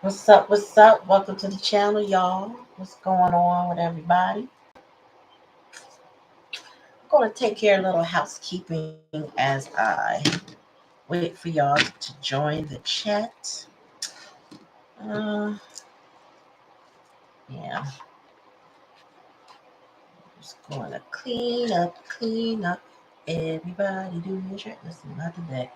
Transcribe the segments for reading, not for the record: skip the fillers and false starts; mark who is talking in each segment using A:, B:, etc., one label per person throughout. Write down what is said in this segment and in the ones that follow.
A: What's up? What's up? Welcome to the channel, y'all. What's going on with everybody? I'm going to take care of a little housekeeping as I wait for y'all to join the chat. Uh, yeah, just going to clean up, clean up. Everybody do your check. Listen, not today.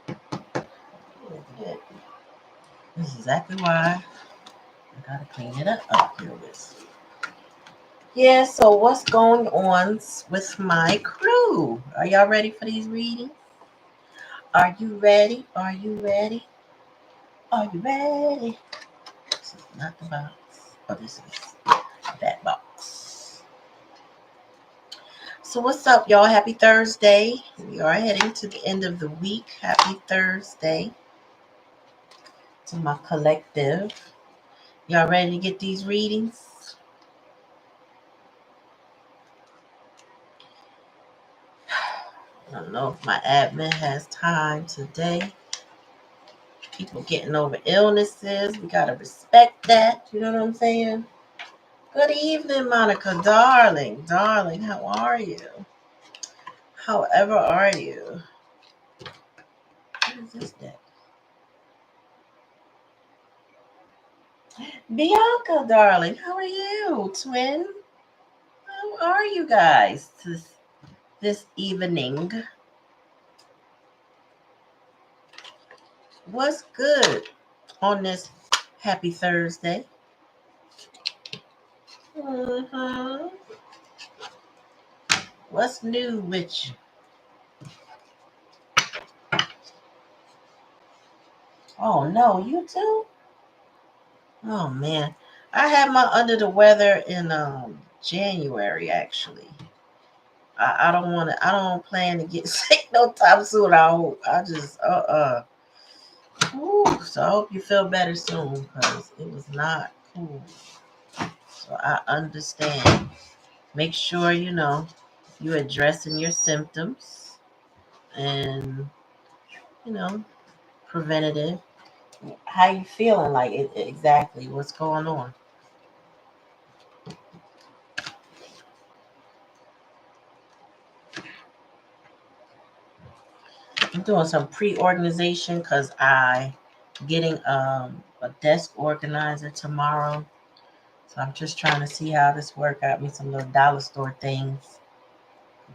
A: This is exactly why I gotta clean it up. Oh, here it is. Yeah, so what's going on with my crew? Are y'all ready for these readings? Are you ready? Are you ready? Are you ready? This is not the box. Oh, this is that box. So what's up, y'all? Happy Thursday. We are heading to the end of the week. Happy Thursday to my collective. Y'all ready to get these readings? I don't know if my admin has time today. People getting over illnesses. We gotta respect that. You know what I'm saying? Good evening, Monica. Darling, darling, how are you? However are you? What is this deck? Bianca, darling, how are you? Twin, how are you guys this evening? What's good on this happy Thursday? Mm-hmm. What's new with you? Oh no, you too? Oh man. I had my under the weather in January actually. I don't plan to get sick no time soon. I hope. I just Ooh, so I hope you feel better soon because it was not cool. So I understand. Make sure you're addressing your symptoms and you know preventative. How you feeling? Like exactly what's going on? I'm doing some pre-organization because I getting a desk organizer tomorrow. So I'm just trying to see how this work. Got me some little dollar store things.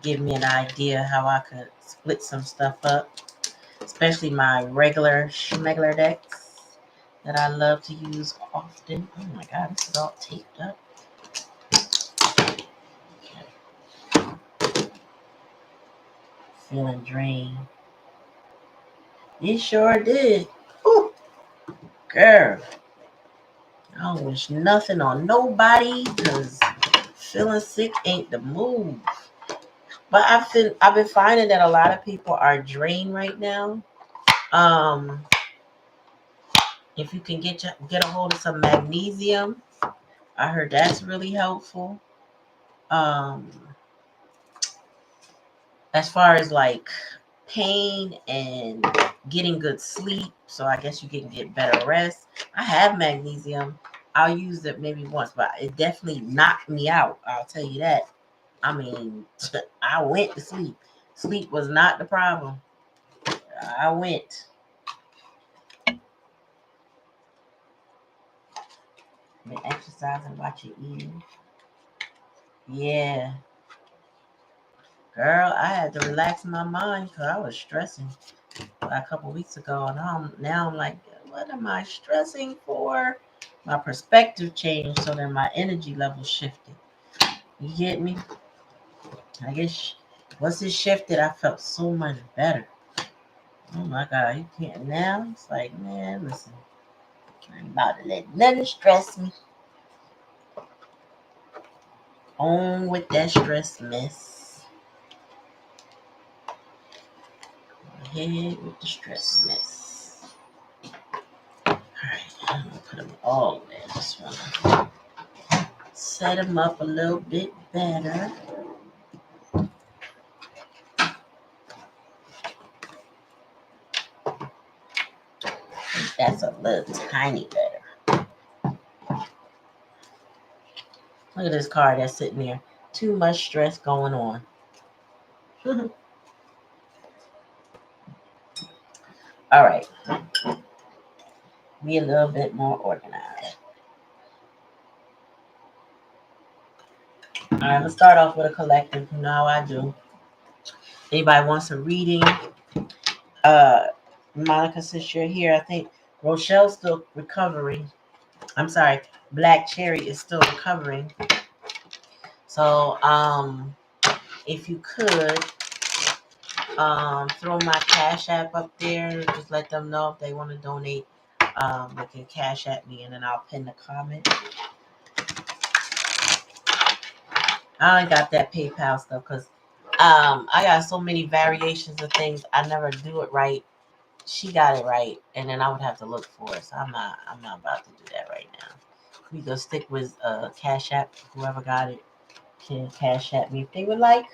A: Give me an idea how I could split some stuff up, especially my regular schmegler decks that I love to use often. Oh my god, this is all taped up. Feeling drained. It sure did. Whew, girl. I don't wish nothing on nobody because feeling sick ain't the move. But I've been finding that a lot of people are drained right now. Um, if you can get a hold of some magnesium, I heard that's really helpful. Um, as far as like pain and getting good sleep, so I guess you can get better rest. I have magnesium. I'll use it maybe once, but it definitely knocked me out. I'll tell you that. I mean, I went to sleep. Sleep was not the problem. I went. Been exercising, watching eating. Yeah. Girl, I had to relax my mind because I was stressing a couple weeks ago. And now I'm like, what am I stressing for? My perspective changed, so then my energy level shifted. You get me? I guess once it shifted, I felt so much better. Oh my God, you can't now. It's like, man, listen, I'm about to let nothing stress me. On with that stress mess. Go ahead with the stress mess. Alright, I'm gonna put them all in this one. Set them up a little bit better. That's a little tiny better. Look at this card that's sitting there. Too much stress going on. All right. Be a little bit more organized. All right, I'm going to start off with a collective. You know how I do. Anybody wants a reading? Monica, since you're here, I think Rochelle's still recovering. I'm sorry, Black Cherry is still recovering. So, if you could, throw my Cash App up there. Just let them know if they want to donate. They can Cash App me, and then I'll pin the comment. I only got that PayPal stuff because I got so many variations of things. I never do it right. She got it right, and then I would have to look for it. So I'm not about to do that right now. We go stick with Cash App. Whoever got it can Cash App me if they would like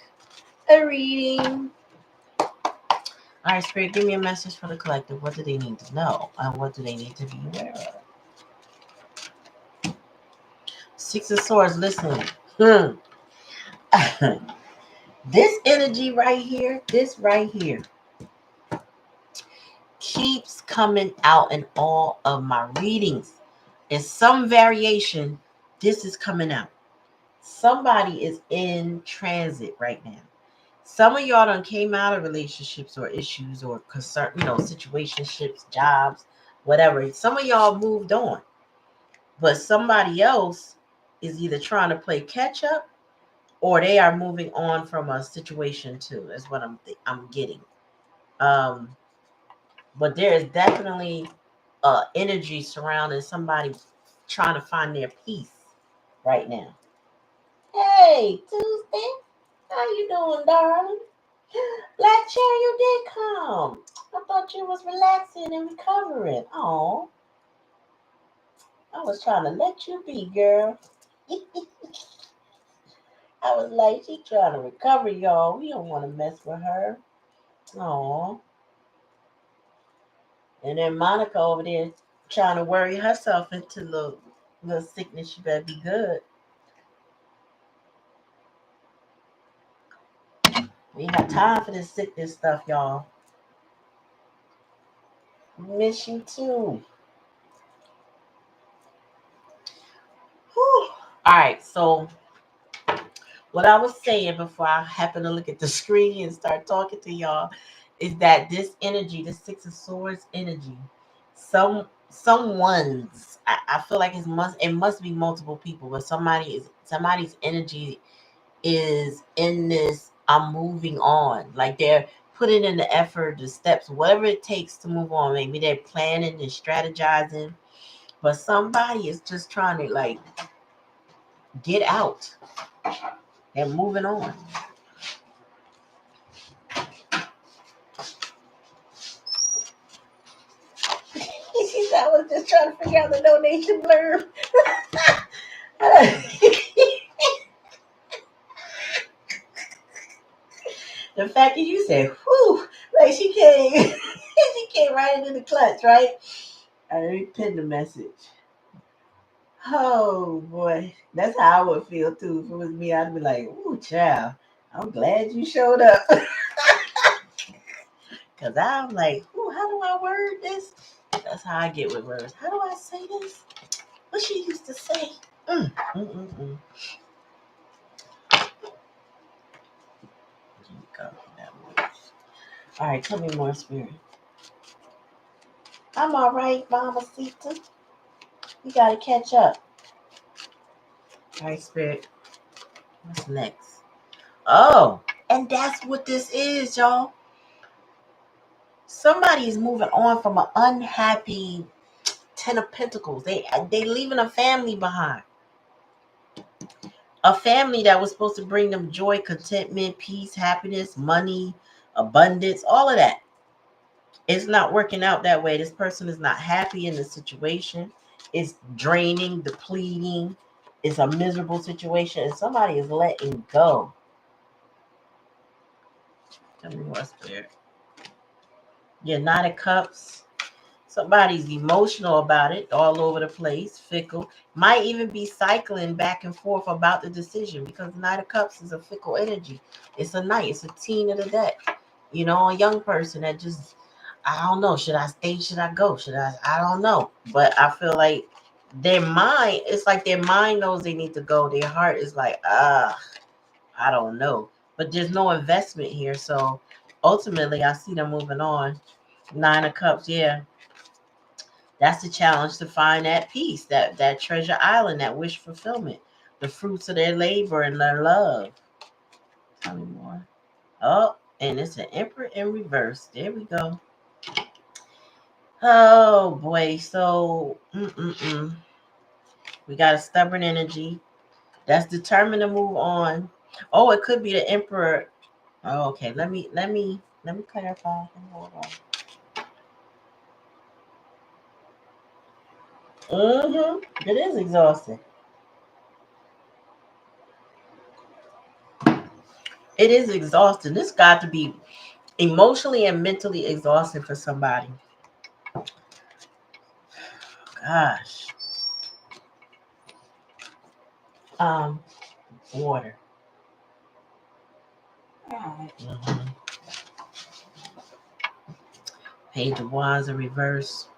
A: a reading. All right, Spirit, give me a message for the collective. What do they need to know, and what do they need to be aware of? Six of Swords. Listen. This energy right here, this right here, keeps coming out in all of my readings. In some variation, this is coming out. Somebody is in transit right now. Some of y'all done came out of relationships or issues or concern, situationships, jobs, whatever. Some of y'all moved on. But somebody else is either trying to play catch up or they are moving on from a situation too, is what I'm getting. But there is definitely energy surrounding somebody trying to find their peace right now. Hey, Tuesday, how you doing, darling? Black Cherry, you did come. I thought you was relaxing and recovering. Oh, I was trying to let you be, girl. I was like, she trying to recover, y'all. We don't want to mess with her. Oh. And then Monica over there trying to worry herself into little sickness. She better be good. We ain't got time for this sickness stuff, y'all. Miss you too. Whew. All right, so what I was saying before I happened to look at the screen and start talking to y'all is that this energy, this Six of Swords energy, someone's I feel like it must be multiple people, but somebody's energy is in this I'm moving on. Like they're putting in the effort, the steps, whatever it takes to move on. Maybe they're planning and strategizing, but somebody is just trying to like get out and moving on. She said I was just trying to figure out the donation blurb. The fact that you said, whew, like she came, she came right into the clutch, right? I already pinned the message. Oh boy, that's how I would feel too. If it was me, I'd be like, ooh, child, I'm glad you showed up. Because I'm like, ooh, how do I word this? That's how I get with words. How do I say this? What she used to say? All right, tell me more, Spirit. I'm all right, Mama Sita. You got to catch up. All right, Spirit. What's next? Oh, and that's what this is, y'all. Somebody is moving on from an unhappy Ten of Pentacles. They leaving a family behind. A family that was supposed to bring them joy, contentment, peace, happiness, money, abundance, all of that. It's not working out that way. This person is not happy in the situation. It's draining, depleting. It's a miserable situation, and somebody is letting go. Tell me what's there. Yeah, Knight of Cups. Somebody's emotional about it, all over the place, fickle. Might even be cycling back and forth about the decision because the Knight of Cups is a fickle energy. It's a knight, it's a teen of the deck. You know, a young person that just, I don't know, should I stay, should I go? I don't know. But I feel like their mind, it's like their mind knows they need to go. Their heart is like, I don't know. But there's no investment here. So ultimately, I see them moving on. Nine of Cups, yeah. That's the challenge, to find that peace, that treasure island, that wish fulfillment, the fruits of their labor and their love. Tell me more. Oh, and it's an Emperor in reverse. There we go. Oh boy. So we got a stubborn energy that's determined to move on. Oh, it could be the Emperor. Oh, okay. Let me clarify. Hold on. It is exhausting. It is exhausting. This got to be emotionally and mentally exhausting for somebody. Gosh. Um, Water. Mhm. Page of Wands in reverse.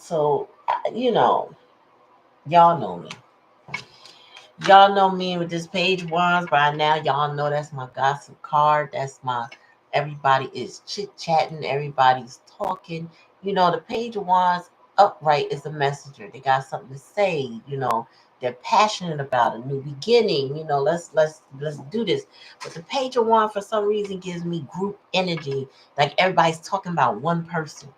A: So y'all know me. Y'all know me with this Page of Wands by now. Y'all know that's my gossip card. That's my, everybody is chit chatting. Everybody's talking. The Page of Wands upright is a messenger. They got something to say. They're passionate about a new beginning. Let's do this. But the Page of Wands for some reason gives me group energy. Like everybody's talking about one person.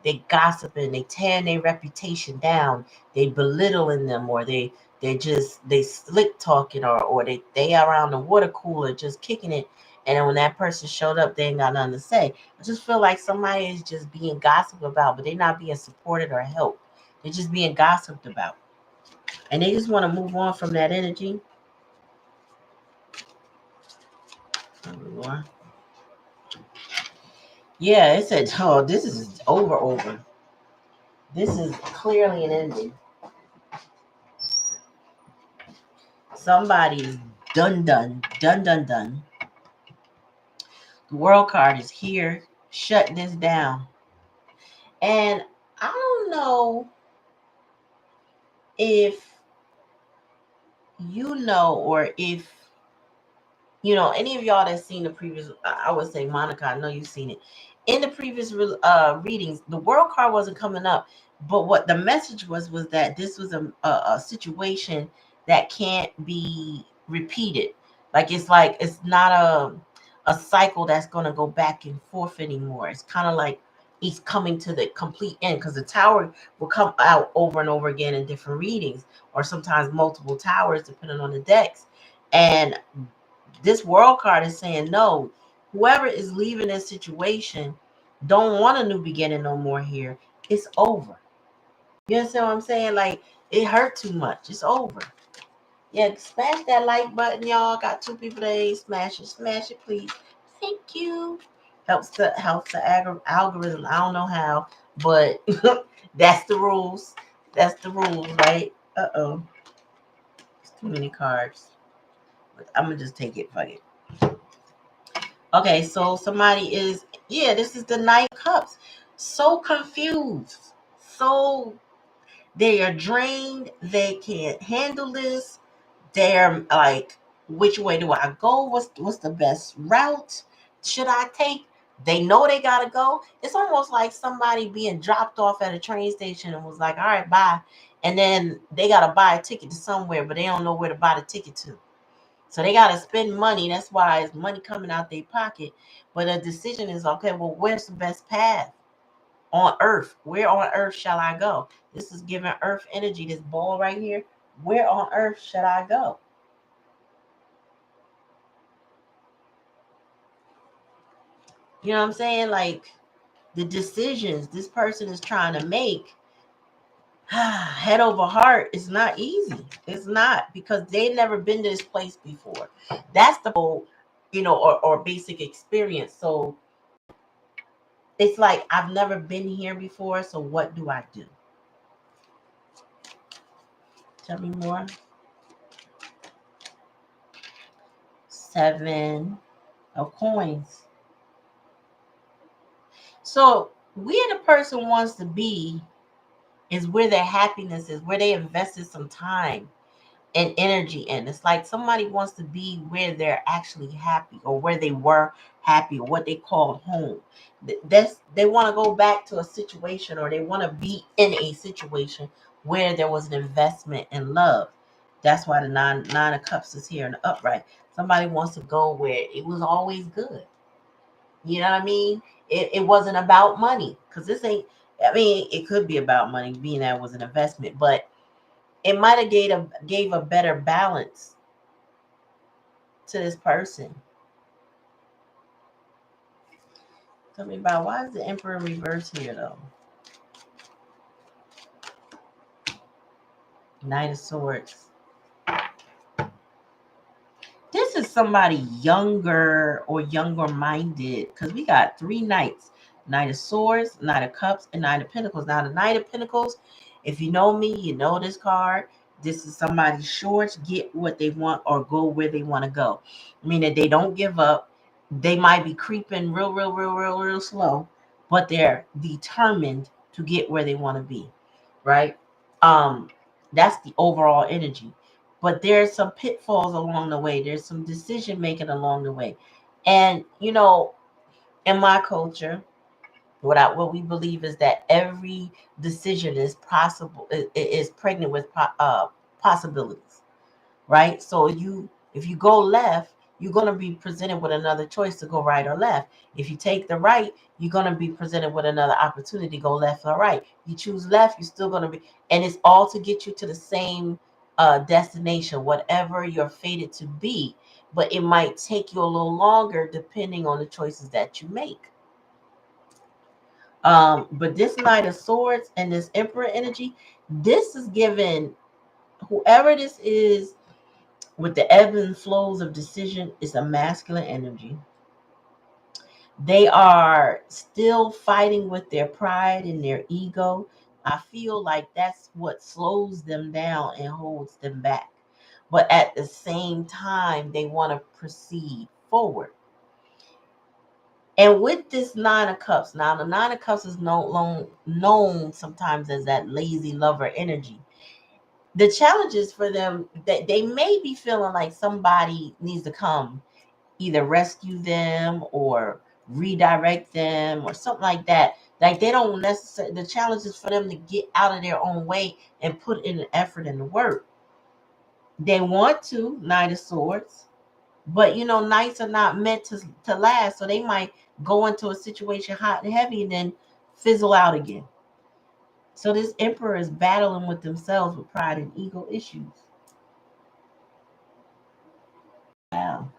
A: They gossiping, they tearing their reputation down, they belittling them, or they slick talking, or they around the water cooler just kicking it. And then when that person showed up, they ain't got nothing to say. I just feel like somebody is just being gossiped about, but they're not being supported or helped. They're just being gossiped about. And they just want to move on from that energy. Yeah, it said, oh, this is over. This is clearly an ending. Somebody's done. The world card is here, shutting this down. And I don't know if or if any of y'all that's seen the previous, I would say Monica, I know you've seen it. In the previous readings, the world card wasn't coming up, but what the message was that this was a situation that can't be repeated. Like it's not a cycle that's going to go back and forth anymore. It's kind of like he's coming to the complete end, because the tower will come out over and over again in different readings, or sometimes multiple towers depending on the decks. And this world card is saying, no, whoever is leaving this situation don't want a new beginning no more here. It's over. You understand what I'm saying? Like, it hurt too much. It's over. Yeah, smash that like button, y'all. Got 2 people that ain't smash it. Smash it, please. Thank you. Helps the algorithm. I don't know how, but that's the rules. That's the rules, right? Uh-oh. It's too many cards. I'm going to just take it. Fuck it. Okay, so somebody is, this is the Knight of Cups. So confused. So they are drained. They can't handle this. They're like, which way do I go? What's the best route should I take? They know they gotta go. It's almost like somebody being dropped off at a train station and was like, all right, bye. And then they gotta buy a ticket to somewhere, but they don't know where to buy the ticket to. So they got to spend money. That's why it's money coming out their pocket. But the decision is, okay, well, where's the best path on earth? Where on earth shall I go? This is giving earth energy, this ball right here. Where on earth should I go? You know what I'm saying? Like, the decisions this person is trying to make, head over heart, is not easy. It's not, because they've never been to this place before. That's the whole, or basic experience. So It's like, I've never been here before, so what do I do? Tell me more. 7 of coins. So where the person wants to be is where their happiness is, where they invested some time and energy in. It's like somebody wants to be where they're actually happy, or where they were happy, or what they call home. They want to go back to a situation, or they want to be in a situation where there was an investment in love. That's why the nine of cups is here in the upright. Somebody wants to go where it was always good. You know what I mean? It wasn't about money, because this ain't, I mean, it could be about money, being that it was an investment, but it might have gave a better balance to this person. Tell me about, why is the Emperor in reverse here though? Knight of Swords. This is somebody younger or younger minded, because we got 3 knights. Knight of Swords, Knight of Cups, and Knight of Pentacles. Now the Knight of Pentacles, if you know me, you know this card. This is somebody sure to get what they want or go where they want to go. Meaning they don't give up. They might be creeping real slow, but they're determined to get where they want to be. Right? Um, that's the overall energy. But there's some pitfalls along the way. There's some decision making along the way. And in my culture, what we believe is that every decision is possible, is pregnant with possibilities, right? So if you go left, you're going to be presented with another choice to go right or left. If you take the right, you're going to be presented with another opportunity to go left or right. You choose left, you're still going to be, and it's all to get you to the same destination, whatever you're fated to be. But it might take you a little longer depending on the choices that you make. But this Knight of Swords and this Emperor energy, this is given whoever this is, with the ebb and flows of decision, is a masculine energy. They are still fighting with their pride and their ego. I feel like that's what slows them down and holds them back. But at the same time, they want to proceed forward. And with this Nine of Cups, now the Nine of Cups is known sometimes as that lazy lover energy. The challenges for them, that they may be feeling like somebody needs to come either rescue them or redirect them or something like that. Like they don't necessarily, the challenge is for them to get out of their own way and put in the effort and the work. They want to, Knight of Swords, but knights are not meant to last. So they might go into a situation hot and heavy and then fizzle out again. So this Emperor is battling with themselves with pride and ego issues. Wow.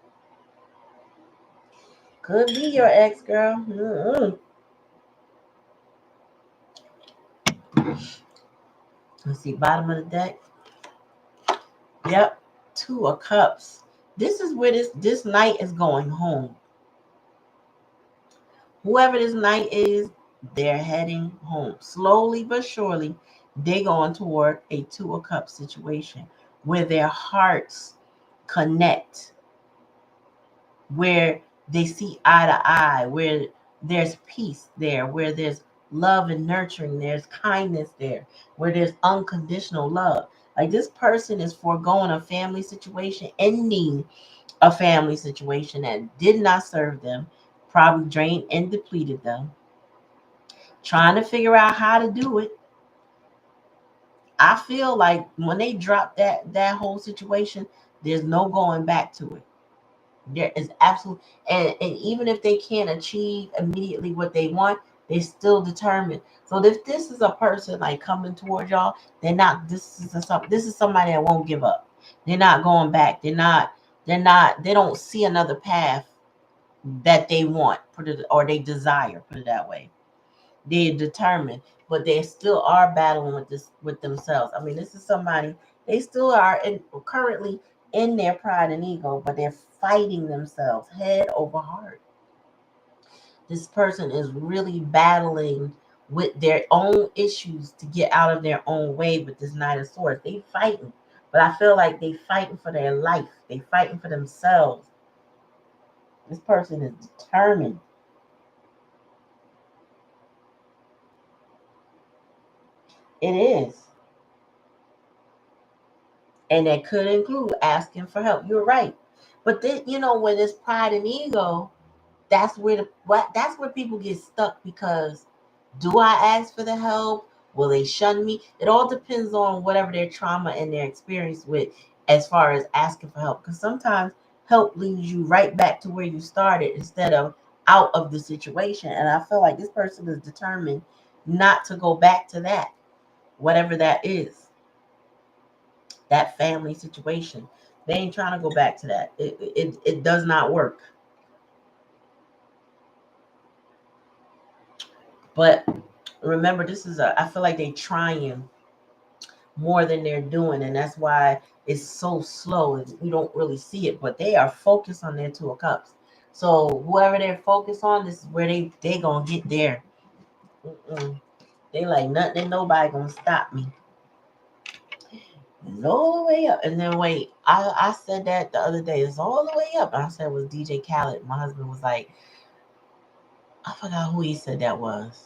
A: Could be your ex, girl. Mm-mm. Let's see, bottom of the deck. Yep, 2 of Cups. This is where this knight is going home. Whoever this knight is, they're heading home. Slowly but surely, they're going toward a 2 of Cups situation where their hearts connect, where they see eye to eye, where there's peace there, where there's love and nurturing, there's kindness there, where there's unconditional love. Like this person is foregoing a family situation, ending a family situation that did not serve them, probably drained and depleted them, trying to figure out how to do it. I feel like when they drop that whole situation, there's no going back to it. There is absolute, and even if they can't achieve immediately what they want, they're still determined. So if this is a person like coming towards y'all, they're not. This is somebody that won't give up. They're not going back. They don't see another path that they want, put it, or they desire, put it that way. They're determined, but they still are battling with themselves. I mean, this is somebody, they still are currently in their pride and ego, but they're fighting themselves head over heart. This person is really battling with their own issues to get out of their own way with this Knight of Swords. They fighting, but I feel like they fighting for their life. They fighting for themselves. This person is determined. It is. And that could include asking for help. You're right. But then, when there's pride and ego, that's where people get stuck, because do I ask for the help? Will they shun me? It all depends on whatever their trauma and their experience with, as far as asking for help. Because sometimes help leads you right back to where you started instead of out of the situation. And I feel like this person is determined not to go back to that, whatever that is, that family situation. They ain't trying to go back to that. It does not work. But remember, I feel like they trying more than they're doing, and that's why it's so slow and you don't really see it. But they are focused on their Two of Cups. So whoever they're focused on, this is where they gonna get there. They like nothing and nobody gonna stop me. It's all the way up. And then wait, I said that the other day. It's all the way up. And I said it was DJ Khaled. My husband was like, I forgot who he said that was.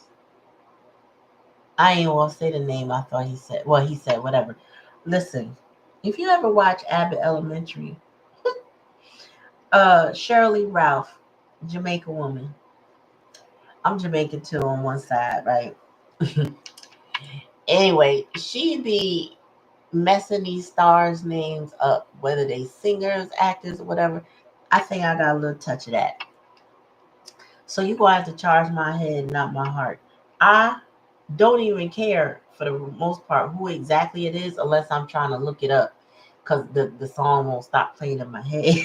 A: I ain't gonna say the name. I thought he said. Well, he said whatever. Listen, if you ever watch Abbott Elementary, Shirley Ralph, Jamaican woman. I'm Jamaican too on one side, right? Anyway, she be messing these stars' names up, whether they singers, actors, or whatever. I think I got a little touch of that. So you gonna have to charge my head, not my heart. I don't even care for the most part who exactly it is, unless I'm trying to look it up, because the song won't stop playing in my head.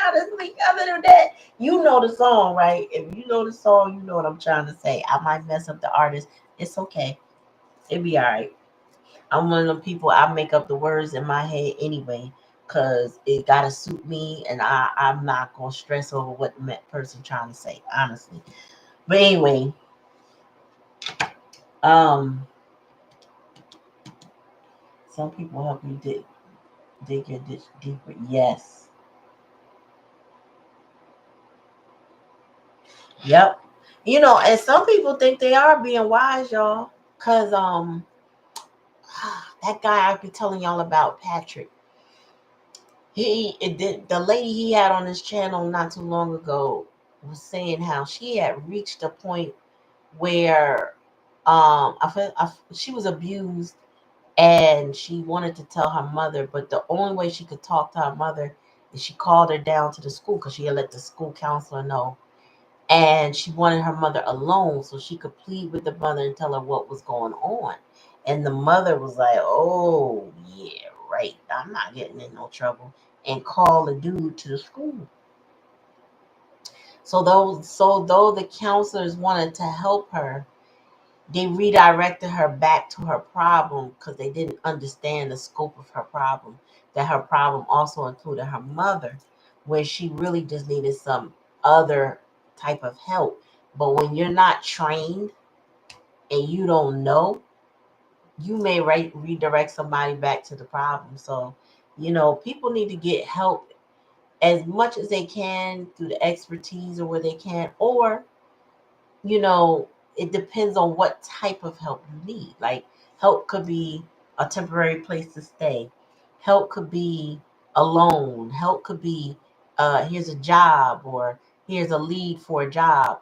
A: Honestly, other than that, you know the song, right? If you know the song, you know what I'm trying to say. I might mess up the artist. It's okay. It'll be all right. I'm one of them people, I make up the words in my head anyway, because it got to suit me, and I'm not going to stress over what the person trying to say, honestly. But anyway, um, some people help you dig your ditch deeper. Yes. Yep. And some people think they are being wise, y'all. Cause that guy I've been telling y'all about, Patrick. The lady he had on his channel not too long ago was saying how she had reached a point where she was abused, and she wanted to tell her mother, but the only way she could talk to her mother is she called her down to the school, because she had let the school counselor know. And she wanted her mother alone so she could plead with the mother and tell her what was going on. And the mother was like, oh, yeah, right. I'm not getting in no trouble. And call the dude to the school. So though the counselors wanted to help her, they redirected her back to her problem, because they didn't understand the scope of her problem. That her problem also included her mother, where she really just needed some other type of help. But when you're not trained and you don't know, you may redirect somebody back to the problem. So, people need to get help as much as they can through the expertise or where they can, or you know, it depends on what type of help you need. Like, help could be a temporary place to stay. Help could be a loan. Help could be, here's a job, or here's a lead for a job.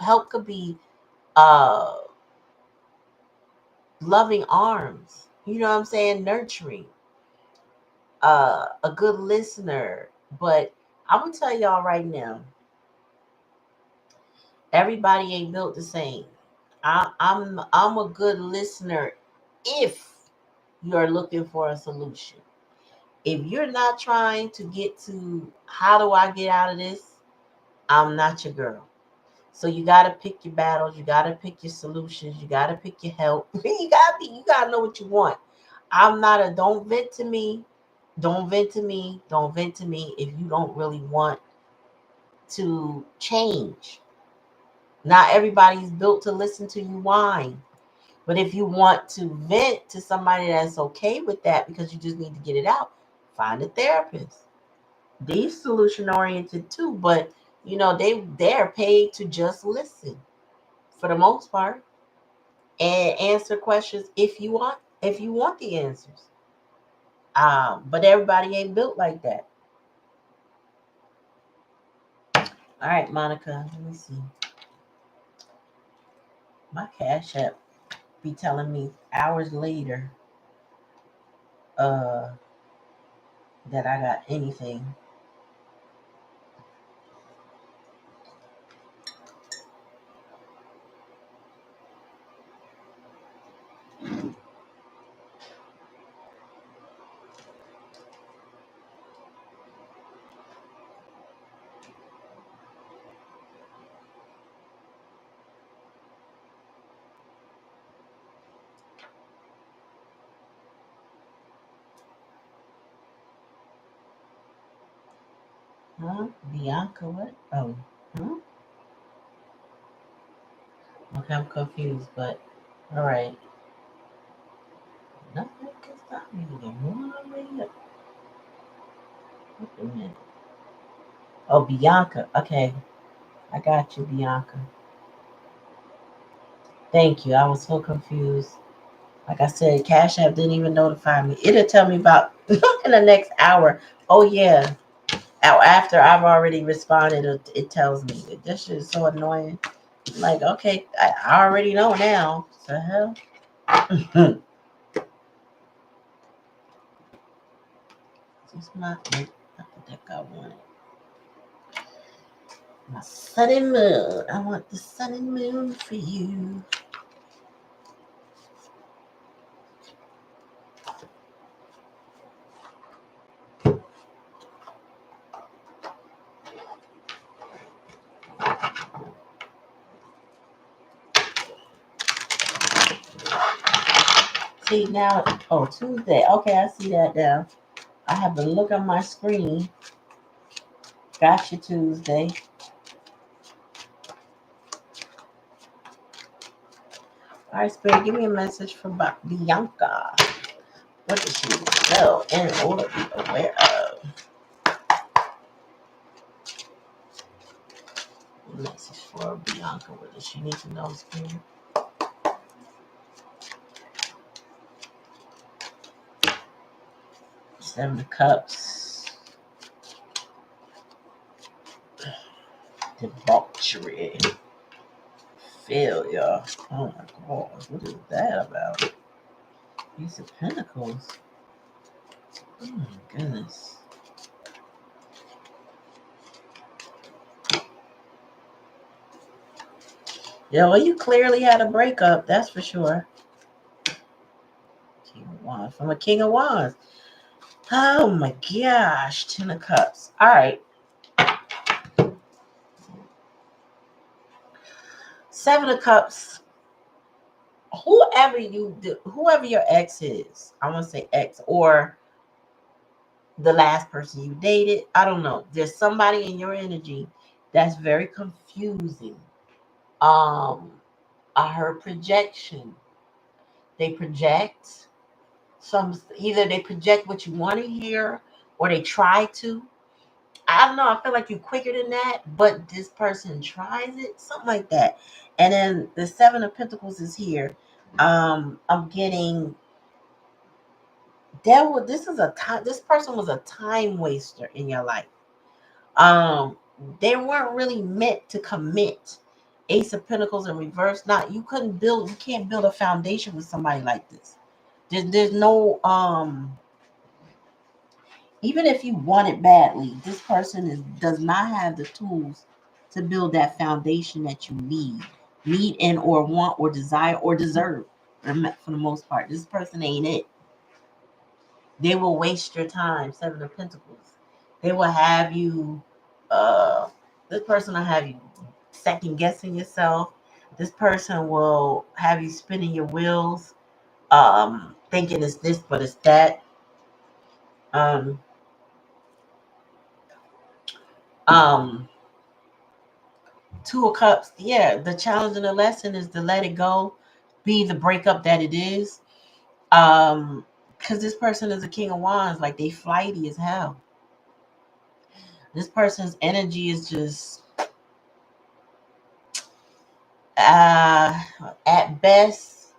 A: Help could be uh, loving arms. You know what I'm saying? Nurturing, a good listener. But I'm gonna tell y'all right now, everybody ain't built the same. I'm a good listener if you're looking for a solution. If you're not trying to get to how do I get out of this, I'm not your girl. So you gotta pick your battles, you gotta pick your solutions, you gotta pick your help. You gotta know what you want. I'm not a don't vent to me, don't vent to me, don't vent to me if you don't really want to change. Not everybody's built to listen to you whine. But if you want to vent to somebody that's okay with that because you just need to get it out, find a therapist. They're solution oriented too, but they're paid to just listen for the most part and answer questions if you want the answers. But everybody ain't built like that. All right, Monica, let me see. My Cash App be telling me hours later uh that I got anything. Huh? Bianca, what? Oh, hmm? Okay, I'm confused, but all right. Nothing can stop me to get one way up. Wait a minute. Oh, Bianca. Okay, I got you, Bianca. Thank you. I was so confused. Like I said, Cash App didn't even notify me. It'll tell me about in the next hour. Oh yeah. After I've already responded, it tells me. This shit is so annoying. Like, okay, I already know now. What the hell? It's not the deck I wanted. My sun and moon. I want the sun and moon for you. See now, oh Tuesday. Okay, I see that now. I have to look on my screen. Gotcha, Tuesday. All right, Spirit, give me a message for Bianca. What does she know in order to be aware of? Message for Bianca. What does she need to know, Spirit? Seven of Cups. Debauchery. Failure. Oh my God. What is that about? Ace of Pentacles. Oh my goodness. Yeah, well, you clearly had a breakup, that's for sure. King of Wands. From a King of Wands. Oh my gosh. Ten of Cups. All right. Seven of Cups. Whoever your ex is, I want to say ex, or the last person you dated, I don't know. There's somebody in your energy that's very confusing. I heard projection. They project either they project what you want to hear or they try to. I don't know. I feel like you're quicker than that, but this person tries it, something like that. And then the Seven of Pentacles is here. I'm getting this is a time. This person was a time waster in your life. Um, they weren't really meant to commit. Ace of Pentacles in reverse. Not you can't build a foundation with somebody like this. There's no even if you want it badly, this person does not have the tools to build that foundation that you need and or want or desire or deserve. For the most part, this person ain't it. They will waste your time. Seven of Pentacles. They will have you. Uh, this person will have you second guessing yourself. This person will have you spinning your wheels, thinking it's this, but it's that. Um, um, Two of Cups. Yeah, the challenge and the lesson is to let it go, be the breakup that it is. Because this person is a King of Wands, like they flighty as hell. This person's energy is just, uh, at best,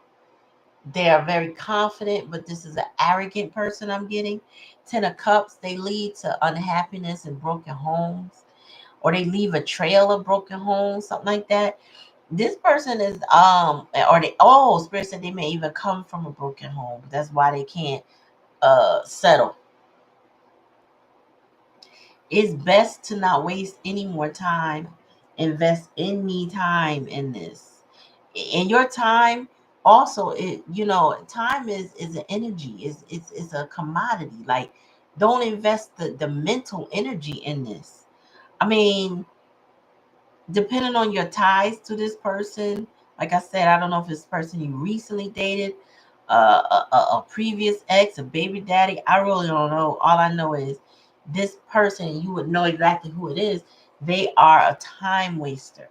A: they are very confident, but this is an arrogant person I'm getting. Ten of Cups, they lead to unhappiness and broken homes, or they leave a trail of broken homes, something like that. This person is or they, oh, Spirit said they may even come from a broken home. That's why they can't settle. It's best to not waste any more time. Invest any time in this. In your time, also, time is an energy. It's a commodity. Like, don't invest the mental energy in this. I mean, depending on your ties to this person, like I said, I don't know if it's person you recently dated, a previous ex, a baby daddy. I really don't know. All I know is this person, you would know exactly who it is. They are a time waster.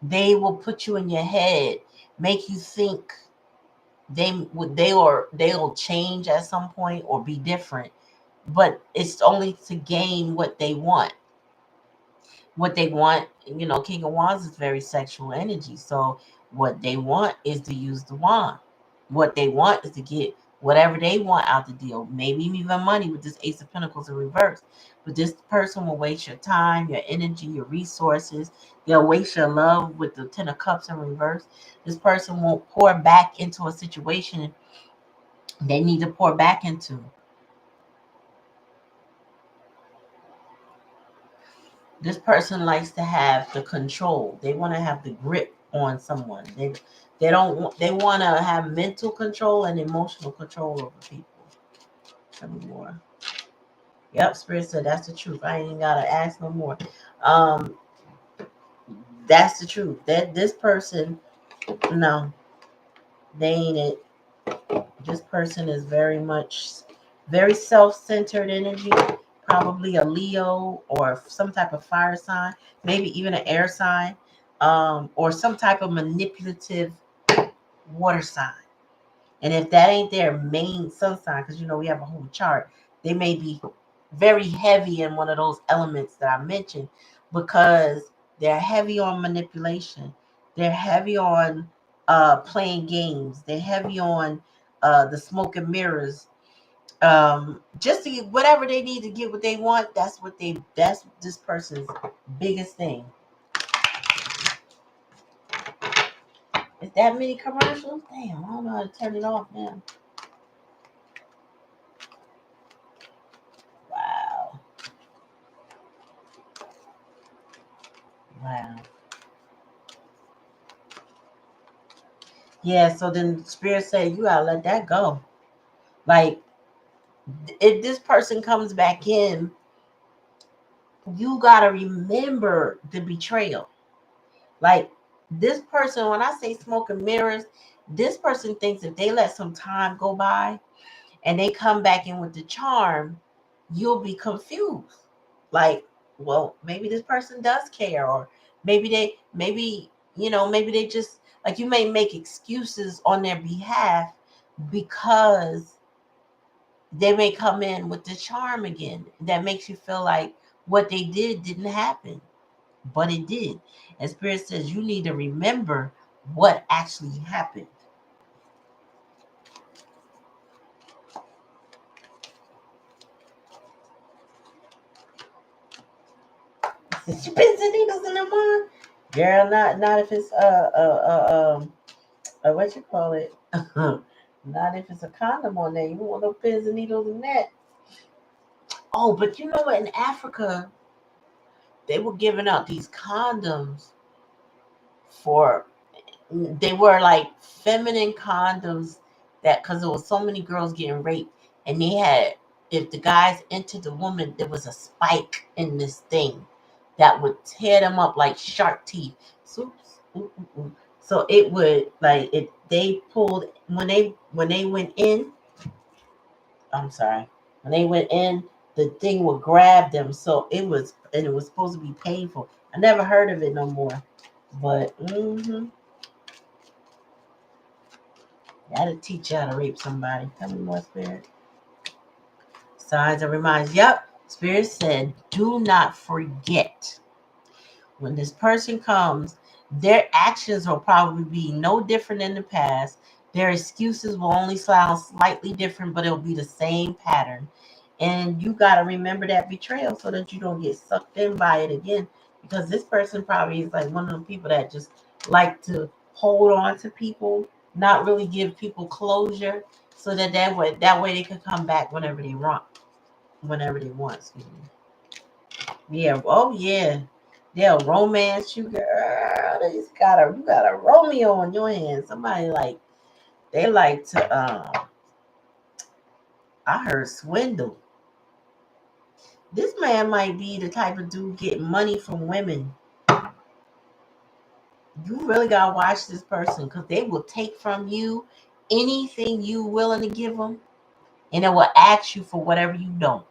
A: They will put you in your head, make you think they'll change at some point or be different, but it's only to gain what they want. What they want, King of Wands is very sexual energy. So what they want is to use the wand. What they want is to get whatever they want out the deal. Maybe even money with this Ace of Pentacles in reverse. But this person will waste your time, your energy, your resources. They'll waste your love with the Ten of Cups in reverse. This person won't pour back into a situation they need to pour back into. This person likes to have the control. They want to have the grip on someone. They don't want, they want to have mental control and emotional control over people. Tell me more. Yep, Spirit said that's the truth. I ain't even gotta ask no more. Um, that's the truth. That this person, no, they ain't it. This person is very self-centered energy. Probably a Leo or some type of fire sign, maybe even an air sign, or some type of manipulative water sign. And if that ain't their main sun sign, because we have a whole chart, they may be very heavy in one of those elements that I mentioned, because they're heavy on manipulation. They're heavy on playing games. They're heavy on the smoke and mirrors. Just to get whatever they need to get what they want. That's this person's biggest thing. Is that many commercials? Damn, I don't know how to turn it off now. Wow. Wow. Yeah, so then Spirit said you gotta let that go. Like, if this person comes back in, you gotta remember the betrayal. Like, this person, when I say smoke and mirrors, this person thinks if they let some time go by and they come back in with the charm, you'll be confused. Like, well, maybe this person does care, or maybe they just, like, you may make excuses on their behalf because they may come in with the charm again. That makes you feel like what they didn't happen, but it did. And Spirit says you need to remember what actually happened. Pins and needles in the mind, girl. Not if it's what you call it. Not if it's a condom on there. You don't want no pins and needles in that. Oh, but you know what? In Africa, they were giving out these condoms for. They were like feminine condoms that, because there was so many girls getting raped, and they had, if the guys entered the woman, there was a spike in this thing that would tear them up like shark teeth. So, so it would, like, it. They pulled when they went in. I'm sorry. When they went in, the thing would grab them. So it was, and it was supposed to be painful. I never heard of it no more. But that'll teach you how to rape somebody. Tell me more, Spirit. Signs and reminders. Yep. Spirit said, do not forget. When this person comes, their actions will probably be no different than the past. Their excuses will only sound slightly different, but it'll be the same pattern. And you got to remember that betrayal so that you don't get sucked in by it again. Because this person probably is like one of the people that just like to hold on to people, not really give people closure, so that way they could come back whenever they want. Excuse me. Yeah. Oh yeah. They'll romance you, girl. You got a Romeo on your hands. Somebody like they like to I heard swindle. This man might be the type of dude getting money from women. You really gotta watch this person because they will take from you anything you willing to give them, and it will ask you for whatever you don't.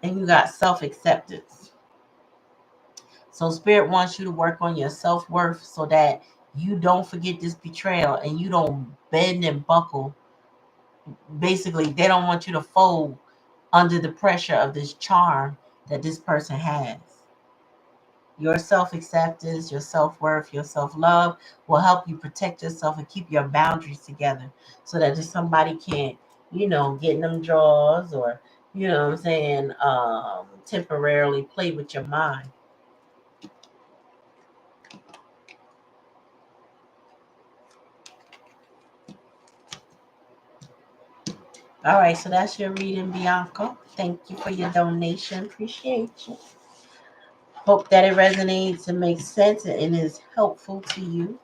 A: And you got self-acceptance. So Spirit wants you to work on your self-worth so that you don't forget this betrayal and you don't bend and buckle. Basically, they don't want you to fold under the pressure of this charm that this person has. Your self-acceptance, your self-worth, your self-love will help you protect yourself and keep your boundaries together so that if somebody can't, get in them drawers or, what I'm saying, temporarily play with your mind. All right, so that's your reading, Bianca. Thank you for your donation. Appreciate you. Hope that it resonates and makes sense and is helpful to you.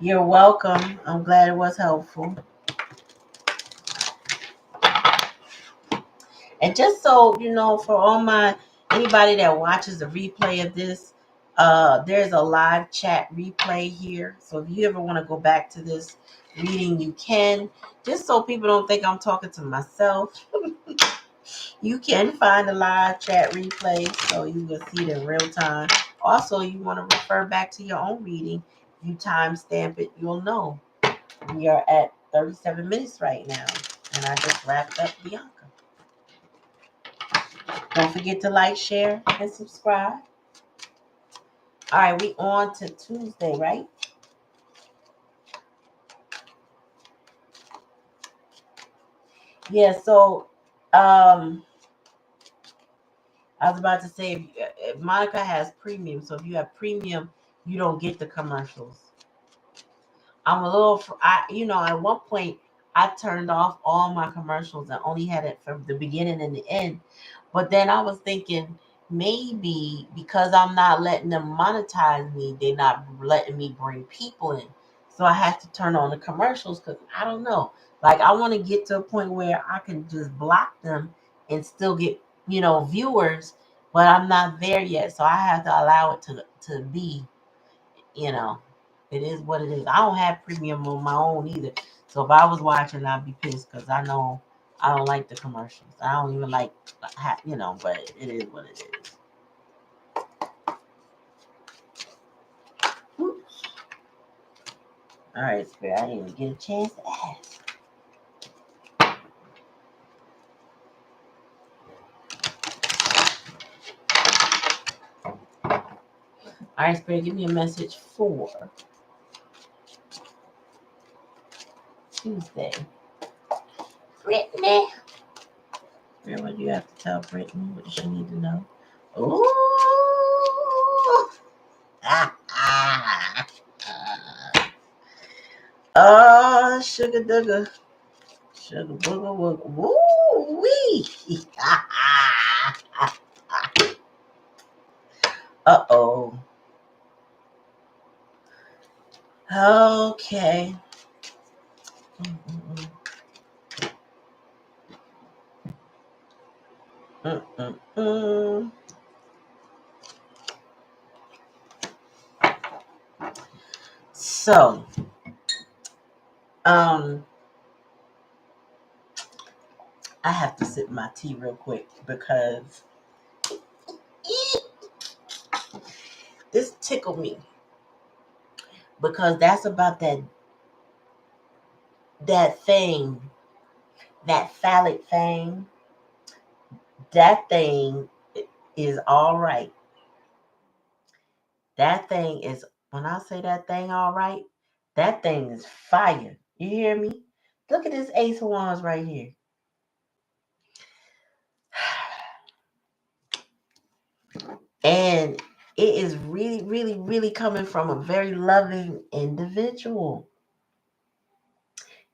A: You're welcome. I'm glad it was helpful. And just so you know, for anybody that watches the replay of this, there's a live chat replay here. So if you ever want to go back to this reading, you can. Just so people don't think I'm talking to myself. You can find a live chat replay so you can see it in real time. Also, you want to refer back to your own reading. If you timestamp it, you'll know. We are at 37 minutes right now. And I just wrapped up Bianca. Don't forget to like, share, and subscribe. All right, we on to Tuesday, right? Yeah, so I was about to say, if Monica has premium, so if you have premium, you don't get the commercials. I'm a little, at one point, I turned off all my commercials and only had it from the beginning and the end. But then I was thinking, maybe because I'm not letting them monetize me, they're not letting me bring people in. So I have to turn on the commercials because I don't know. Like, I want to get to a point where I can just block them and still get, viewers, but I'm not there yet. So I have to allow it to be, you know. It is what it is. I don't have premium on my own either. So if I was watching, I'd be pissed because I know I don't like the commercials. I don't even like, but it is what it is. Oops. All right, Spirit. I didn't even get a chance to ask. All right, Spirit. Give me a message for Tuesday. Brittany. Spirit, what do you have to tell Brittany? What does she need to know? Ooh. Oh, sugar dugger. Sugar booger wooger. Woo wee. Uh-oh. Okay. So, I have to sip my tea real quick because this tickled me. Because that's about that thing, that phallic thing. That thing is all right. That thing is, when I say that thing all right, that thing is fire. You hear me? Look at this Ace of Wands right here. And it is really, really, really coming from a very loving individual.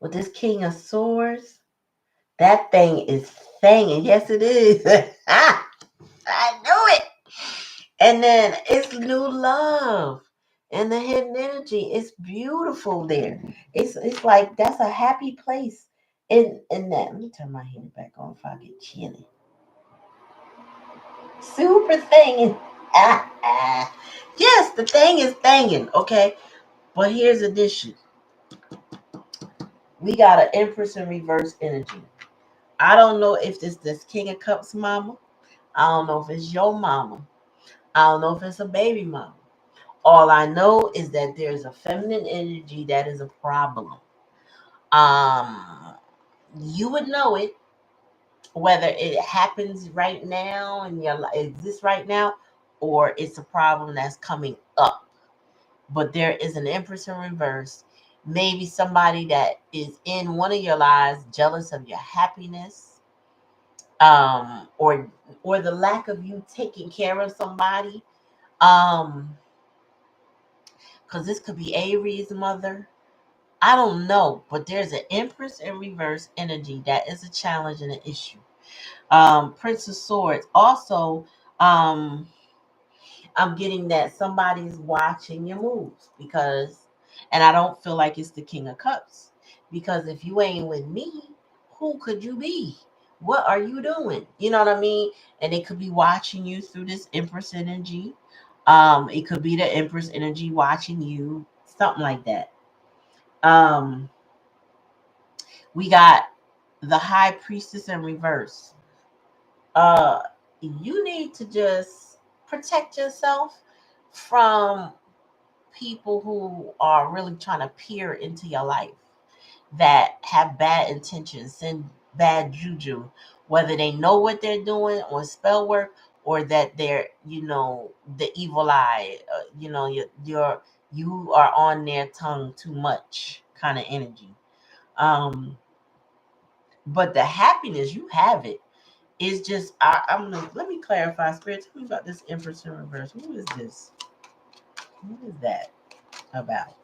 A: With this King of Swords, that thing is thangin'. Yes, it is. I knew it. And then it's new love and the hidden energy. It's beautiful there. It's like that's a happy place. In that, let me turn my heater back on if I get chilly. Super thingin'. Yes, the thing is thangin', okay? But here's the issue. We got an Empress in reverse energy. I don't know if this King of Cups mama. I don't know if it's your mama. I don't know if it's a baby mama. All I know is that there's a feminine energy that is a problem. You would know it whether it happens right now and your life exists right now, or it's a problem that's coming up. But there is an Empress in reverse. Maybe somebody that is in one of your lives jealous of your happiness, or the lack of you taking care of somebody. Because this could be Aries mother. I don't know, but there's an Empress in reverse energy that is a challenge and an issue. Prince of Swords. Also, I'm getting that somebody's watching your moves and I don't feel like it's the King of Cups, because if you ain't with me, who could you be? What are you doing? You know what I mean? And they could be watching you through this Empress energy. It could be the Empress energy watching you, something like that. We got the High Priestess in reverse. You need to just protect yourself from people who are really trying to peer into your life, that have bad intentions, send bad juju, whether they know what they're doing or spell work, or that they're, the evil eye, you are on their tongue too much kind of energy. But the happiness, you have it. It's just, I'm gonna, let me clarify. Spirit, tell me about this Empress in reverse. Who is this? What is that about?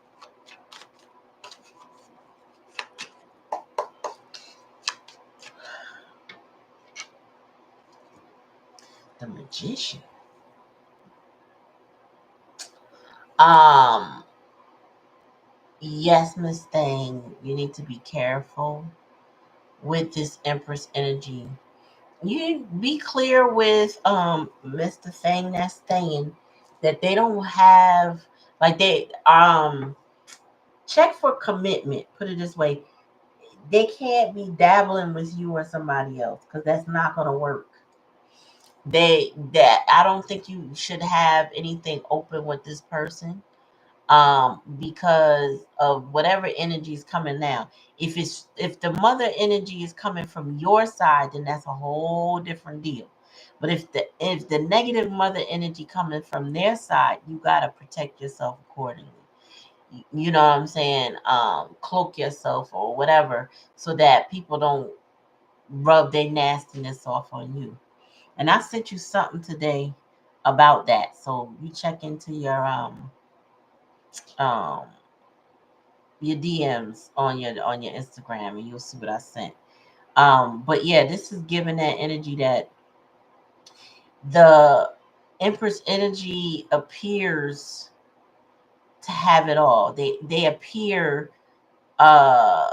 A: The Magician. Um, yes, Miss Thing, you need to be careful with this Empress energy. You be clear with Mr. Thing that's saying that they don't have, like, they check for commitment. Put it this way. They can't be dabbling with you or somebody else, because that's not gonna work. That I don't think you should have anything open with this person, because of whatever energy is coming now. If the mother energy is coming from your side, then that's a whole different deal. But if the negative mother energy coming from their side, you got to protect yourself accordingly. You know what I'm saying? Cloak yourself or whatever, so that people don't rub their nastiness off on you. And I sent you something today about that. So you check into um your DMs on your Instagram, and you'll see what I sent. But yeah, this is giving that energy that the Empress energy appears to have it all. Uh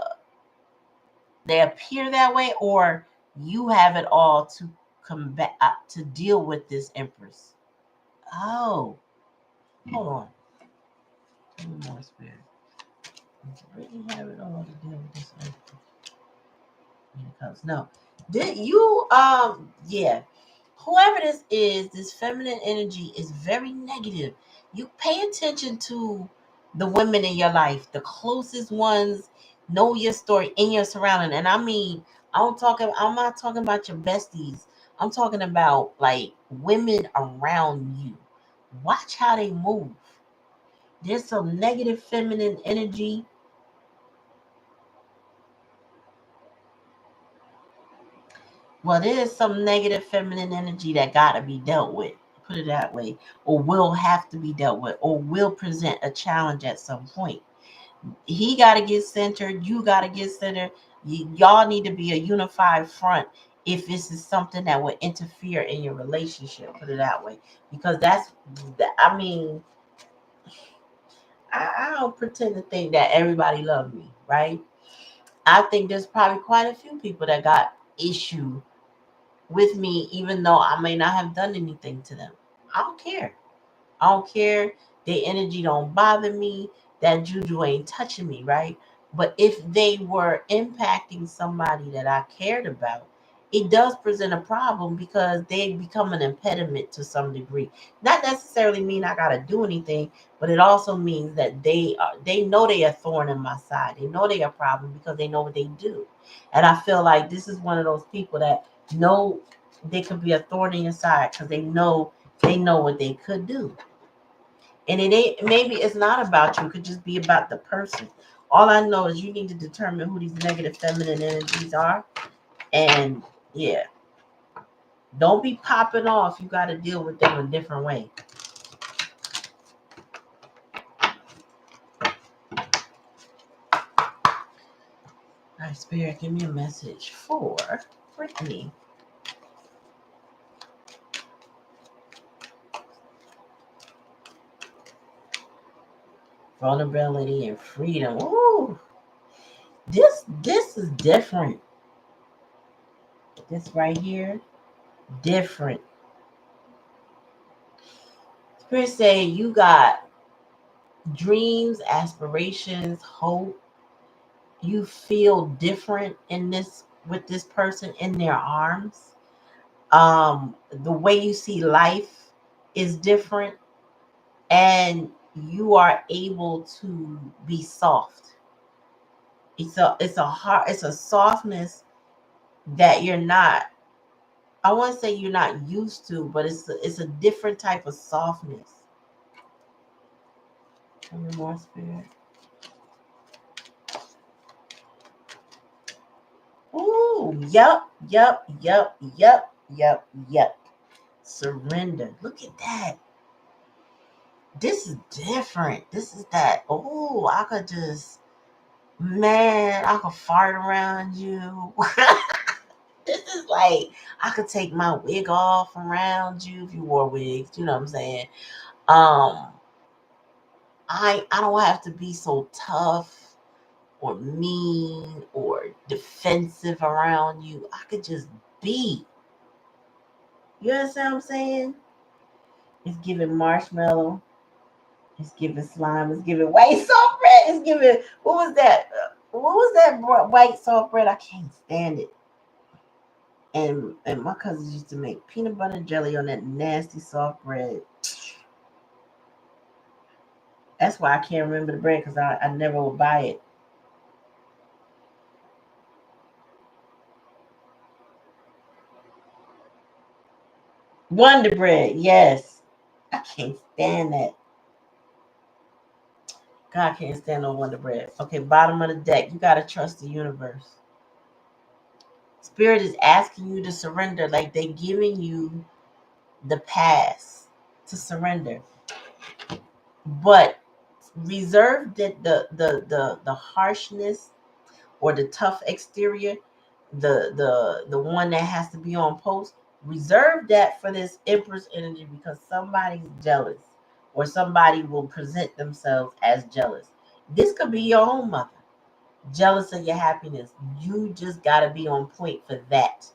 A: they appear that way, or you have it all to combat, to deal with this Empress. Oh, hold on. Give me more spirit. Really have it all to deal with this when it comes. No. Did you yeah. Whoever this is, this feminine energy is very negative. You pay attention to the women in your life, the closest ones, know your story in your surrounding. And I mean, I'm not talking about your besties. I'm talking about like women around you. Watch how they move. There's some negative feminine energy. Well, there's some negative feminine energy that got to be dealt with, put it that way, or will have to be dealt with, or will present a challenge at some point. He got to get centered. You got to get centered. Y'all need to be a unified front if this is something that would interfere in your relationship, put it that way. Because I mean, I don't pretend to think that everybody loves me, right? I think there's probably quite a few people that got issue with me, even though I may not have done anything to them. I don't care. I don't care. Their energy don't bother me. That juju ain't touching me, right? But if they were impacting somebody that I cared about, it does present a problem because they become an impediment to some degree. Not necessarily mean I gotta do anything, but it also means that they know they are a thorn in my side. They know they are a problem because they know what they do. And I feel like this is one of those people that know they could be a thorn in your side because they know what they could do. And it ain't, maybe it's not about you, it could just be about the person. All I know is you need to determine who these negative feminine energies are. And yeah, don't be popping off. You got to deal with them a different way. All right, Spirit, give me a message for Brittany. Vulnerability and freedom. Ooh, this is different. This right here, different. Spirit say you got dreams, aspirations, hope. You feel different in this with this person in their arms. The way you see life is different, and you are able to be soft. It's a softness that you're not, I want to say you're not used to, but it's a different type of softness. Tell me more, Spirit. Ooh, yep. Surrender. Look at that. This is different. This is that. Oh, I could just, man, I could fart around you. This is like, I could take my wig off around you if you wore wigs. You know what I'm saying? Um, I don't have to be so tough or mean or defensive around you. I could just be. You understand what I'm saying? It's giving marshmallow. It's giving slime. It's giving white soft bread. It's giving, what was that? What was that white soft bread? I can't stand it. And my cousins used to make peanut butter jelly on that nasty soft bread. That's why I can't remember the bread because I never would buy it. Wonder bread, yes. I can't stand that. God, I can't stand no Wonder bread. Okay, bottom of the deck. You gotta trust the universe. Spirit is asking you to surrender, like they giving you the pass to surrender. But reserve the harshness or the tough exterior, the one that has to be on post. Reserve that for this Empress energy because somebody's jealous or somebody will present themselves as jealous. This could be your own mother, jealous of your happiness. You just got to be on point for that.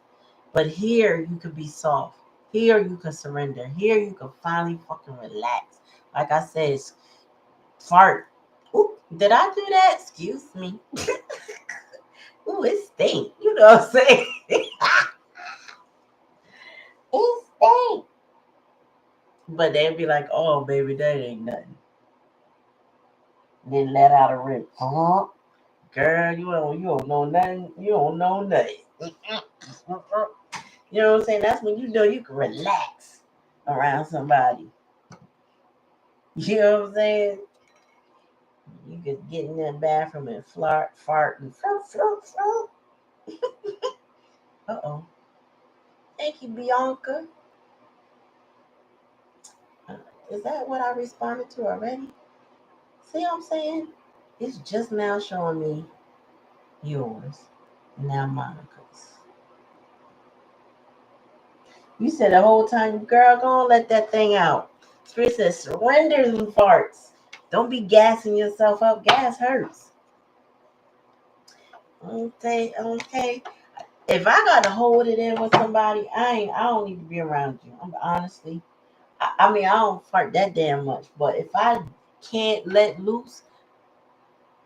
A: But here you could be soft. Here you could surrender. Here you could finally fucking relax. Like I said, fart Ooh, did I do that? Excuse me. Ooh, it stink. You know what I'm saying? It stink. But they'd be like, oh, baby, that ain't nothing. Then let out a rip. Girl, you don't know nothing. You don't know nothing. You know what I'm saying? That's when you know you can relax around somebody. You know what I'm saying? You could get in that bathroom and fart and fart. Uh-oh. Thank you, Bianca. Uh, is that what I responded to already? See what I'm saying? It's just now showing me yours. Now Monica's. You said the whole time, girl, go on, let that thing out. Spirit says, surrender and farts. Don't be gassing yourself up. Gas hurts. Okay. If I got to hold it in with somebody, I don't need to be around you. Honestly, I mean, I don't fart that damn much. But if I can't let loose,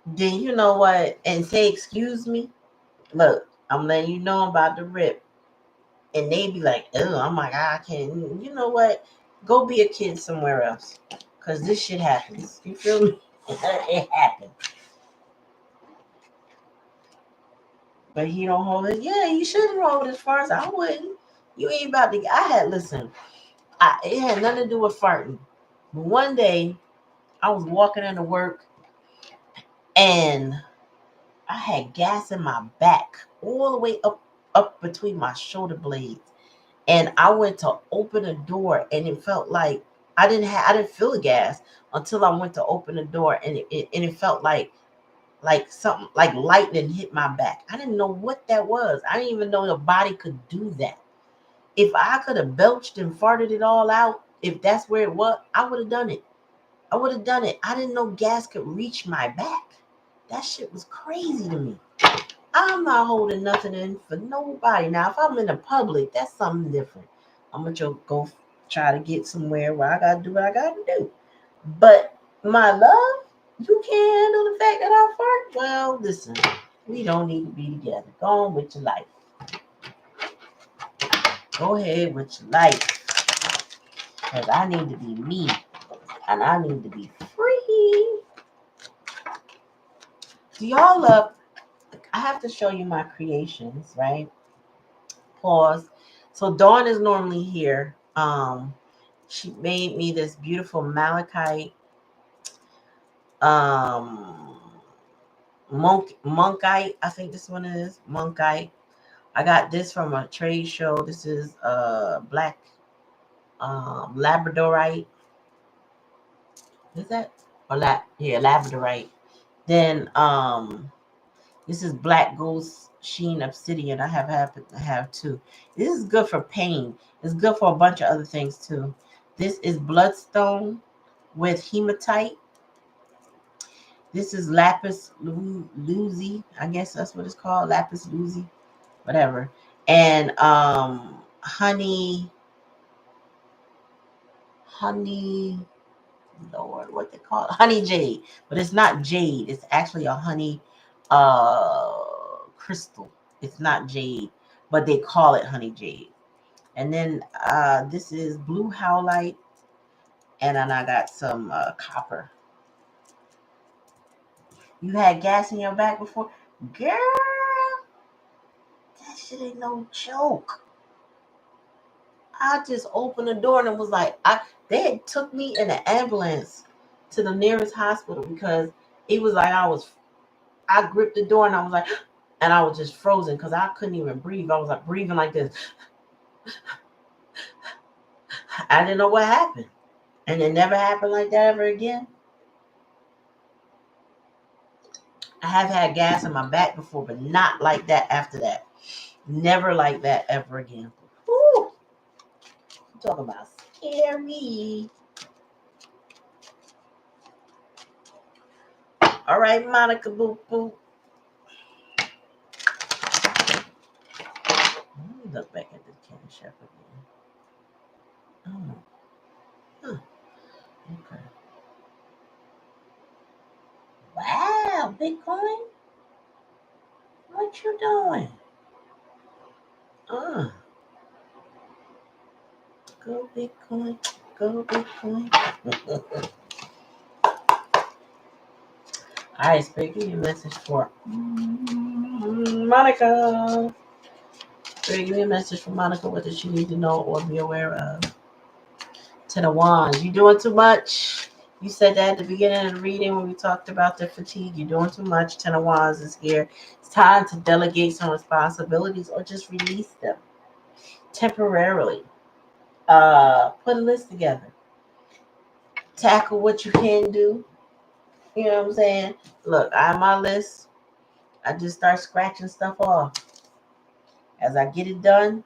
A: then you know what? And say, excuse me. Look, I'm letting you know I'm about to rip. And they be like, oh my God, I can't. You know what? Go be a kid somewhere else. Because this shit happens. You feel me? It happens. But he don't hold it. Yeah, he shouldn't hold it as far as I wouldn't. You ain't about to. Listen, it had nothing to do with farting. But one day, I was walking into work and I had gas in my back all the way up between my shoulder blades. And I went to open a door and it felt like I didn't feel the gas until I went to open the door and it felt like something like lightning hit my back. I didn't know what that was. I didn't even know the body could do that. If I could have belched and farted it all out, if that's where it was, I would have done it. I would have done it. I didn't know gas could reach my back. That shit was crazy to me. I'm not holding nothing in for nobody. Now, if I'm in the public, that's something different. I'm gonna go try to get somewhere where I gotta do what I gotta do. But my love, you can't handle the fact that I fart. Well, listen, we don't need to be together. Go on with your life. Go ahead with your life. Because I need to be me. And I need to be free. Do y'all love? I have to show you my creations, right? Pause. So Dawn is normally here. She made me this beautiful malachite um monkite. I think this one is monkite. I got this from a trade show. This is black labradorite. Is that or labradorite? Then this is black ghost sheen obsidian. I happen to have two. This is good for pain. It's good for a bunch of other things too. This is bloodstone with hematite. This is lapis lazuli. I guess that's what it's called. Lapis lazuli, whatever. And honey, Lord, what they call it? Honey jade. But it's not jade. It's actually a honey crystal. It's not jade, but they call it honey jade. And then this is blue howlite, and then I got some copper. You had gas in your back before? Girl, that shit ain't no joke. I just opened the door and it was like they had took me in an ambulance to the nearest hospital because it was like I gripped the door and I was like and I was just frozen because I couldn't even breathe. I was like breathing like this. I didn't know what happened. And it never happened like that ever again. I have had gas in my back before, but not like that after that. Never like that ever again. Woo! Talk about scary. All right, Monica Boo Boo. Let me look back at the can chef again. Oh, huh. Okay. Bitcoin? What you doing? Uh, go Bitcoin. Go Bitcoin. All right, Spirit, give me a message for Monica. Spirit, give me a message for Monica. What does she need to know or be aware of? Ten of Wands. You doing too much. You said that at the beginning of the reading when we talked about the fatigue. You're doing too much. Ten of Wands is here. It's time to delegate some responsibilities or just release them temporarily. Put a list together. Tackle what you can do. You know what I'm saying? Look, I have my list. I just start scratching stuff off. As I get it done,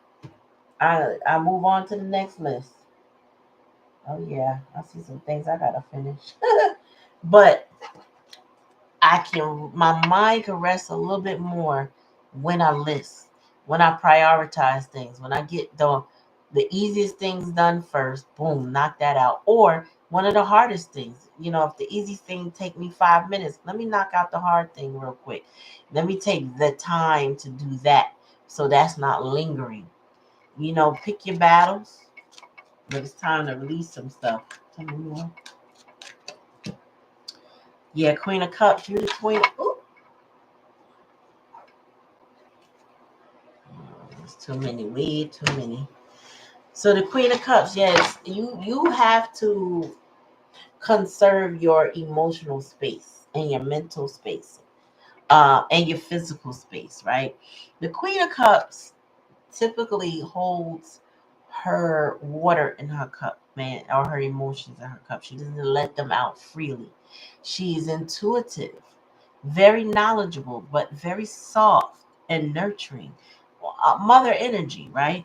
A: I move on to the next list. Oh yeah, I see some things I gotta finish. But my mind can rest a little bit more when I list, when I prioritize things, when I get the easiest things done first, boom, knock that out. Or one of the hardest things, if the easy thing take me 5 minutes, let me knock out the hard thing real quick. Let me take the time to do that. So that's not lingering. Pick your battles, but it's time to release some stuff. Tell me more. Yeah, Queen of Cups, you're the queen. Ooh. There's too many. Way too many. So the Queen of Cups, yes, you have to conserve your emotional space and your mental space, and your physical space, right? The Queen of Cups typically holds her water in her cup, man, or her emotions in her cup. She doesn't let them out freely. She's intuitive, very knowledgeable, but very soft and nurturing. Mother energy, right?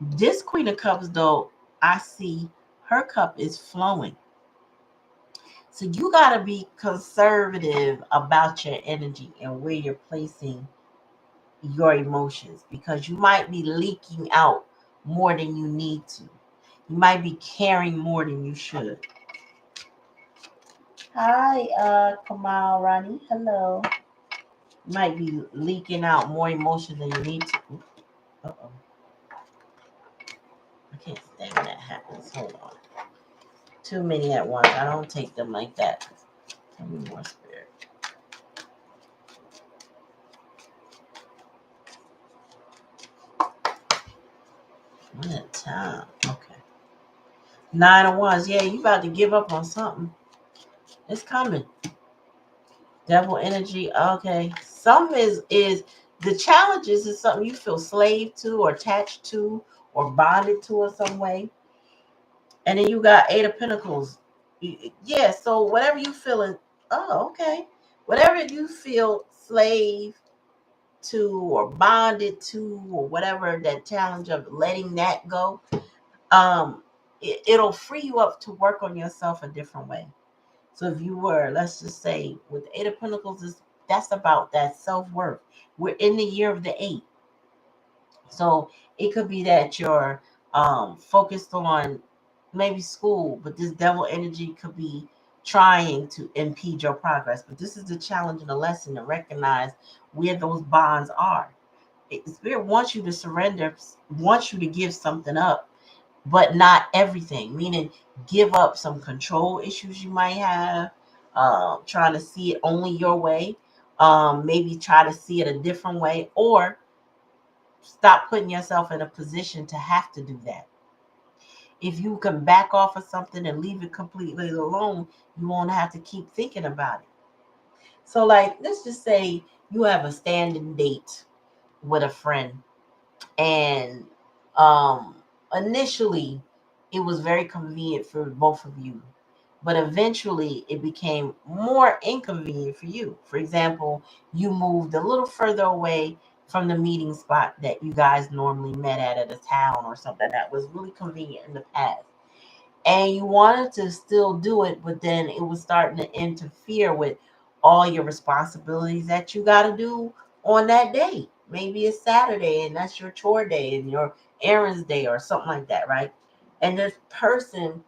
A: This Queen of Cups, though, I see her cup is flowing. So you got to be conservative about your energy and where you're placing your emotions, because you might be leaking out more than you need to. You might be caring more than you should. Hi, Kamal Rani. Hello. You might be leaking out more emotion than you need to. Uh-oh. I can't stand when that happens. Hold on. Too many at once. I don't take them like that. Tell me more, Spirit. One at a time. Okay. Nine of Wands. Yeah, you about to give up on something. It's coming. Devil energy. Okay. Some is the challenges is something you feel slave to or attached to or bonded to in some way. And then you got Eight of Pentacles. Yeah, so whatever you feeling, oh, okay. Whatever you feel slave to or bonded to or whatever, that challenge of letting that go, it'll free you up to work on yourself a different way. So if you were, let's just say, with Eight of Pentacles, that's about that self-worth. We're in the year of the eight. So it could be that you're focused on maybe school, but this devil energy could be trying to impede your progress. But this is the challenge and the lesson to recognize where those bonds are. Spirit wants you to surrender, wants you to give something up, but not everything, meaning give up some control issues you might have, trying to see it only your way, maybe try to see it a different way, or stop putting yourself in a position to have to do that. If you can back off of something and leave it completely alone, you won't have to keep thinking about it. So, like, let's just say you have a standing date with a friend, and initially it was very convenient for both of you, but eventually it became more inconvenient for you. For example, you moved a little further away from the meeting spot that you guys normally met at a town or something that was really convenient in the past, and you wanted to still do it, but then it was starting to interfere with all your responsibilities that you got to do on that day. Maybe it's Saturday and that's your chore day and your errands day or something like that, right? And this person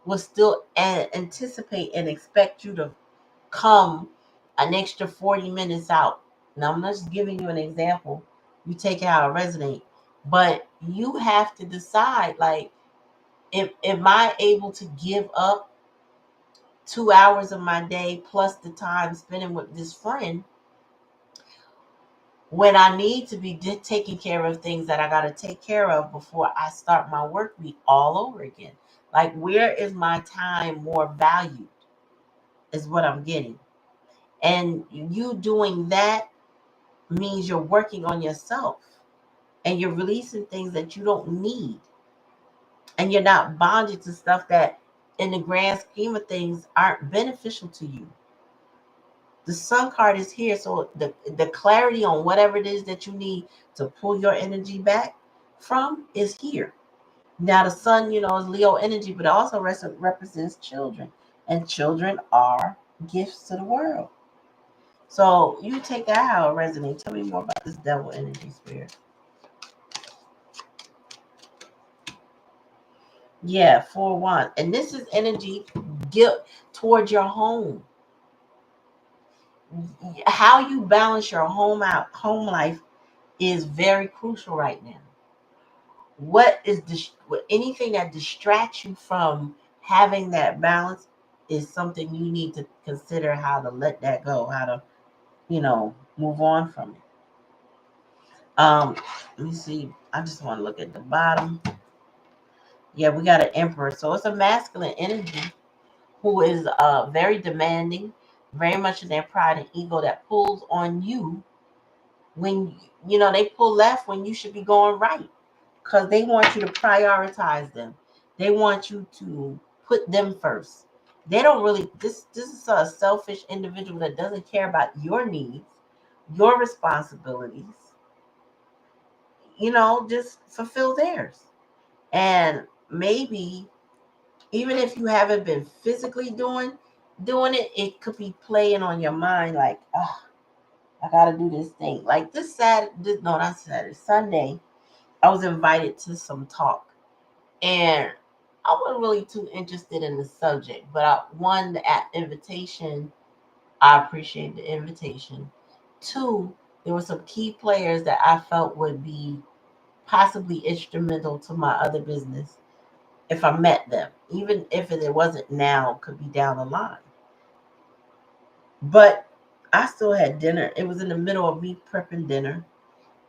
A: will still anticipate and expect you to come an extra 40 minutes out. Now, I'm just giving you an example. You take it how it resonates. But you have to decide, like, if am I able to give up 2 hours of my day plus the time spending with this friend when I need to be taking care of things that I got to take care of before I start my work week all over again? Like, where is my time more valued is what I'm getting. And you doing that means you're working on yourself and you're releasing things that you don't need. And you're not bonded to stuff that, in the grand scheme of things, aren't beneficial to you. The sun card is here, so the clarity on whatever it is that you need to pull your energy back from is here. Now the sun, is Leo energy, but it also represents children, and children are gifts to the world. So you take that how it resonates. Tell me more about this devil energy, spirit. Yeah, 4-1, and this is energy guilt towards your home. How you balance your home life is very crucial right now. What is anything that distracts you from having that balance is something you need to consider how to let that go, how to, move on from it. Let me see. I just want to look at the bottom. Yeah, we got an emperor. So it's a masculine energy who is very demanding, very much in their pride and ego that pulls on you when, they pull left when you should be going right. Because they want you to prioritize them. They want you to put them first. They don't really, this is a selfish individual that doesn't care about your needs, your responsibilities, just fulfill theirs. And maybe even if you haven't been physically doing it, it could be playing on your mind like, oh, I gotta do this thing. Like not Saturday, Sunday, I was invited to some talk. And I wasn't really too interested in the subject, but I won the invitation. I appreciate the invitation. Two, there were some key players that I felt would be possibly instrumental to my other business if I met them, even if it wasn't now, could be down the line. But I still had dinner. It was in the middle of me prepping dinner.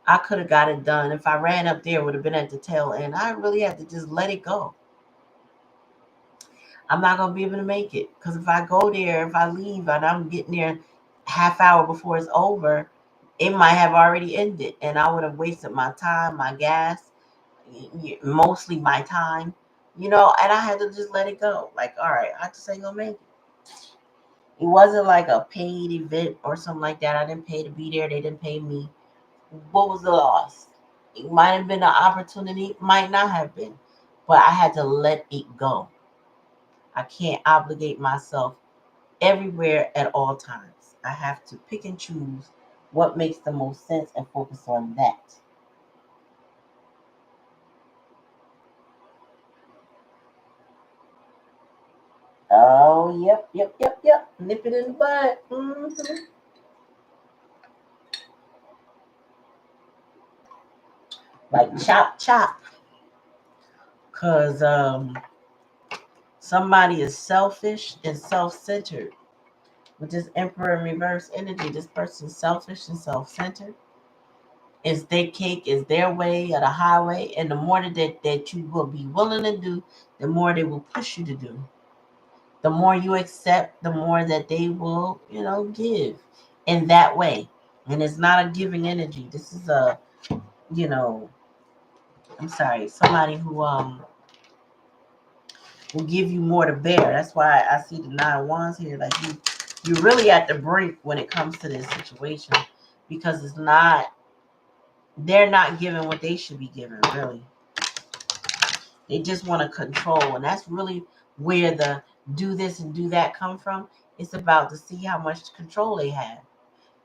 A: I could have got it done. If I ran up there, it would have been at the tail end. I really had to just let it go. I'm not going to be able to make it. Because if I go there, if I leave and I'm getting there half hour before it's over, it might have already ended. And I would have wasted my time, my gas, mostly my time, and I had to just let it go. Like, all right, I just ain't going to make it. It wasn't like a paid event or something like that. I didn't pay to be there. They didn't pay me. What was the loss? It might have been an opportunity, might not have been. But I had to let it go. I can't obligate myself everywhere at all times. I have to pick and choose what makes the most sense and focus on that. Oh, yep. Nip it in the bud. Mm-hmm. Like chop, chop. Because somebody is selfish and self-centered. With this emperor in reverse energy, this person's selfish and self-centered. It's their cake, it's their way or the highway. And the more that you will be willing to do, the more they will push you to do. The more you accept, the more that they will, give in that way. And it's not a giving energy. This is you know, I'm sorry, somebody who will give you more to bear. That's why I see the 9 wands here. Like you're really at the brink when it comes to this situation, because they're not giving what they should be giving, really. They just want to control, and that's really where the do this and do that come from. It's about to see how much control they have.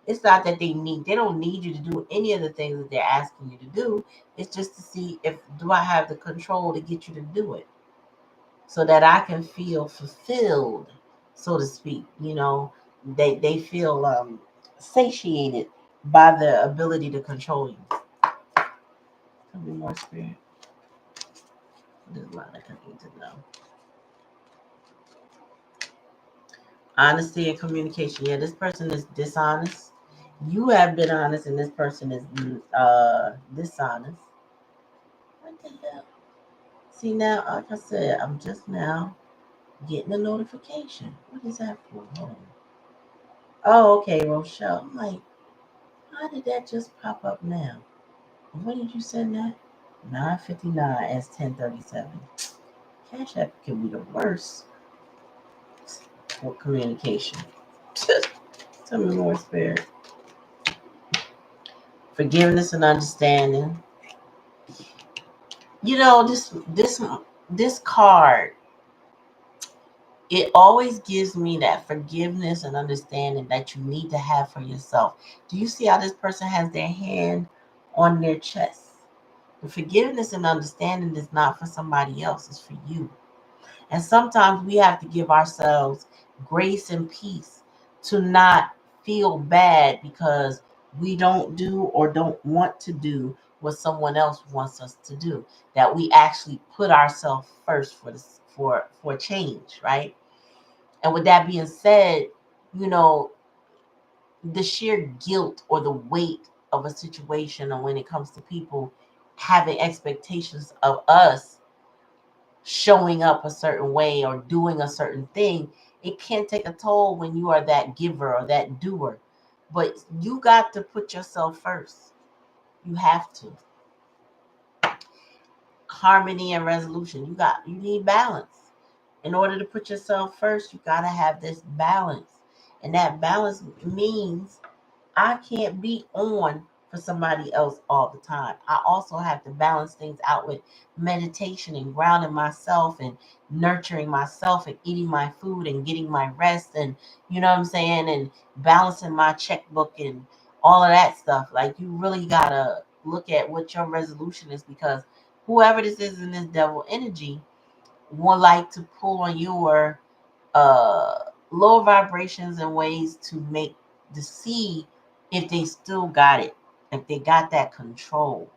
A: It's not that they don't need you to do any of the things that they're asking you to do. It's just to see if do I have the control to get you to do it, so that I can feel fulfilled, so to speak. they feel satiated by the ability to control you. Tell me more, Spirit. There's a lot I need to know. Honesty and communication. Yeah, this person is dishonest. You have been honest, and this person is dishonest. What the hell? See now, like I said, I'm just now getting a notification. What is that for? Hold on. Oh, okay, Rochelle. I'm like, how did that just pop up now? When did you send that? 9:59 as 10:37. Cash App can be the worst for communication. Tell me more, Spirit. Forgiveness and understanding. You know, this card, it always gives me that forgiveness and understanding that you need to have for yourself. Do you see how this person has their hand on their chest? The forgiveness and understanding is not for somebody else, it's for you. And sometimes we have to give ourselves grace and peace to not feel bad because we don't do or don't want to do what someone else wants us to do. That we actually put ourselves first for change, right? And with that being said, you know, the sheer guilt or the weight of a situation, or when it comes to people having expectations of us showing up a certain way or doing a certain thing, it can take a toll when you are that giver or that doer. But you got to put yourself first. You have to. Harmony and resolution. You need balance. In order to put yourself first, you gotta have this balance. And that balance means I can't be on for somebody else all the time. I also have to balance things out with meditation and grounding myself and nurturing myself and eating my food and getting my rest and you know what I'm saying and balancing my checkbook and all of that stuff. Like you really gotta look at what your resolution is because whoever this is in this devil energy would like to pull on your uh lower vibrations and ways to make to see if they still got it, if they got that control.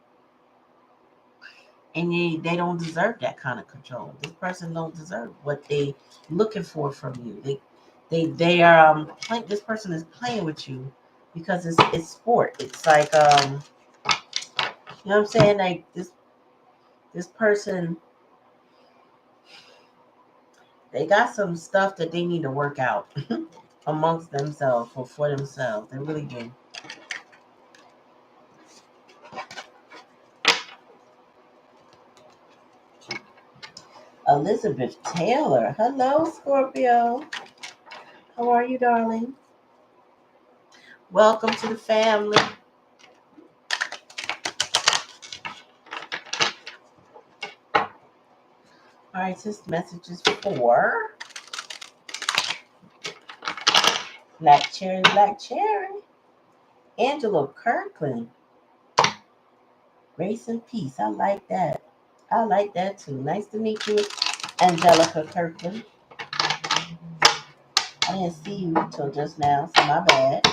A: And they don't deserve that kind of control. This person don't deserve what they looking for from you. They are this person is playing with you because it's sport. It's like you know what I'm saying? Like this person, they got some stuff that they need to work out amongst themselves or for themselves. They really do. Elizabeth Taylor. Hello, Scorpio. How are you, darling? Welcome to the family. All right, this message is for Black Cherry, Black Cherry. Angela Kirkland. Grace and peace. I like that. I like that too. Nice to meet you, Angelica Kirkland. I didn't see you till just now, so my bad.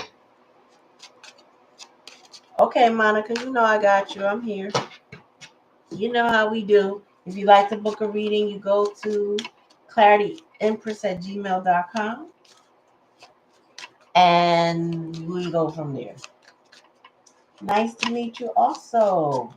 A: Okay, Monica, you know I got you. I'm here. You know how we do. If you like to book a reading, you go to clarityempress@gmail.com and we go from there. Nice to meet you also.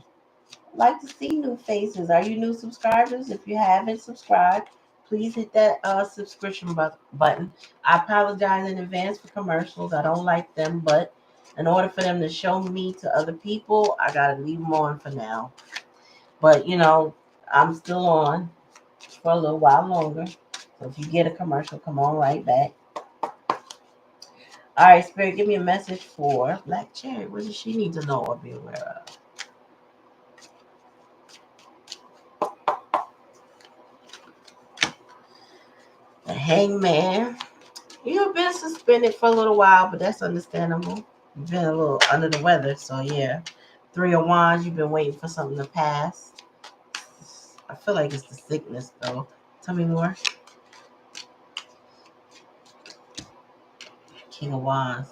A: Like to see new faces. Are you new subscribers? If you haven't subscribed, please hit that subscription button. I apologize in advance for commercials. I don't like them, but in order for them to show me to other people, I gotta leave them on for now. But you know, I'm still on for a little while longer. So if you get a commercial, come on right back. All right, Spirit, give me a message for Black Cherry. What does she need to know or be aware of? The Hangman. You've been suspended for a little while, but that's understandable. You've been a little under the weather, so yeah. Three of Wands, you've been waiting for something to pass. I feel like it's the sickness, though. Tell me more. King of Wands.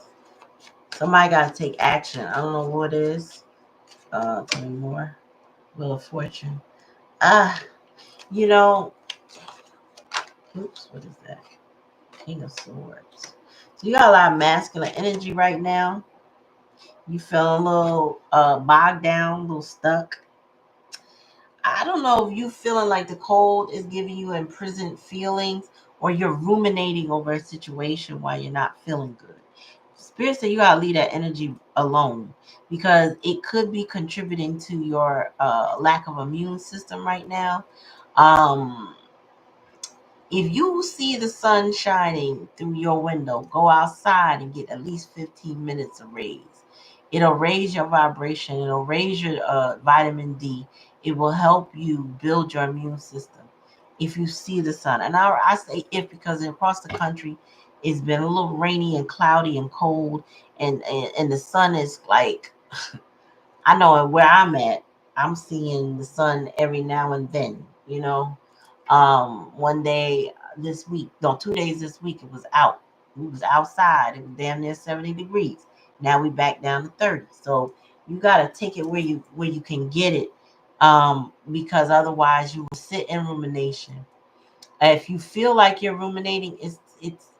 A: Somebody got to take action. I don't know what it is. Tell me more. Wheel of Fortune. Ah, you know, oops, what is that? King of Swords. So you got a lot of masculine energy right now. You feel a little bogged down, a little stuck. I don't know if you feeling like the cold is giving you imprisoned feelings or you're ruminating over a situation while you're not feeling good. Spirit said you gotta leave that energy alone because it could be contributing to your lack of immune system right now. Um, if you see the sun shining through your window, go outside and get at least 15 minutes of rays. It'll raise your vibration. It'll raise your vitamin D. It will help you build your immune system if you see the sun. And I say if because across the country it's been a little rainy and cloudy and cold, and the sun is like, I know where I'm at, I'm seeing the sun every now and then, you know. One day this week, no, 2 days this week, it was out. We was outside. It was damn near 70 degrees. Now we back down to 30. So you gotta take it where you can get it. Because otherwise you will sit in rumination. If you feel like you're ruminating,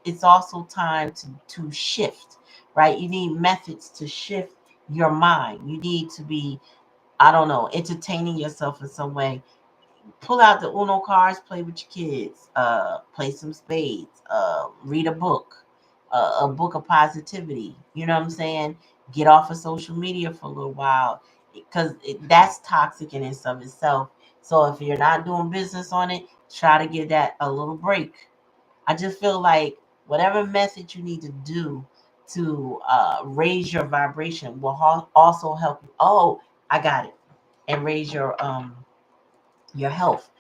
A: it's also time to shift, right? You need methods to shift your mind. You need to be, I don't know, entertaining yourself in some way. Pull out the Uno cards, play with your kids, play some spades, read a book of positivity. You know what I'm saying? Get off of social media for a little while because that's toxic in and of itself. So if you're not doing business on it, try to give that a little break. I just feel like whatever method you need to do to raise your vibration will also help you. Oh, I got it, and raise your health.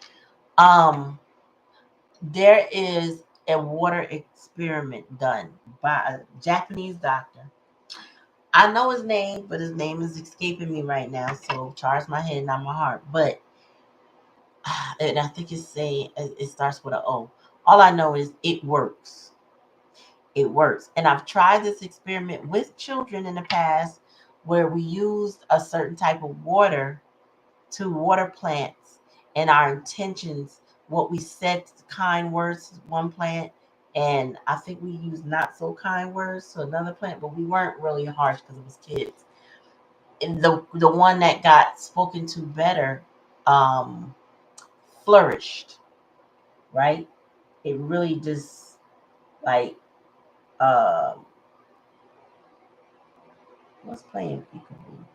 A: There is a water experiment done by a Japanese doctor. I know his name, but his name is escaping me right now. So charge my head, not my heart. But and I think it's saying it starts with an O. All I know is it works. It works. And I've tried this experiment with children in the past where we used a certain type of water to water plants and our intentions, what we said kind words to one plant, and I think we used not so kind words to another plant, but we weren't really harsh because it was kids. And the one that got spoken to better um, flourished, right? It really just like uh, what's playing peekaboo?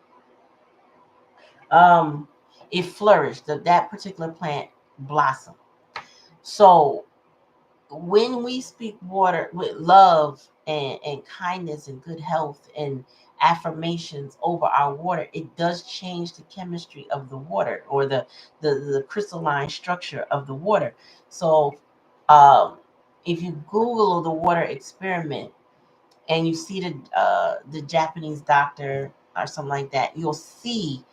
A: Um, it flourished. That particular plant blossomed. So when we speak water with love and kindness and good health and affirmations over our water, it does change the chemistry of the water or the crystalline structure of the water. So um, if you Google the water experiment and you see the Japanese doctor or something like that, you'll see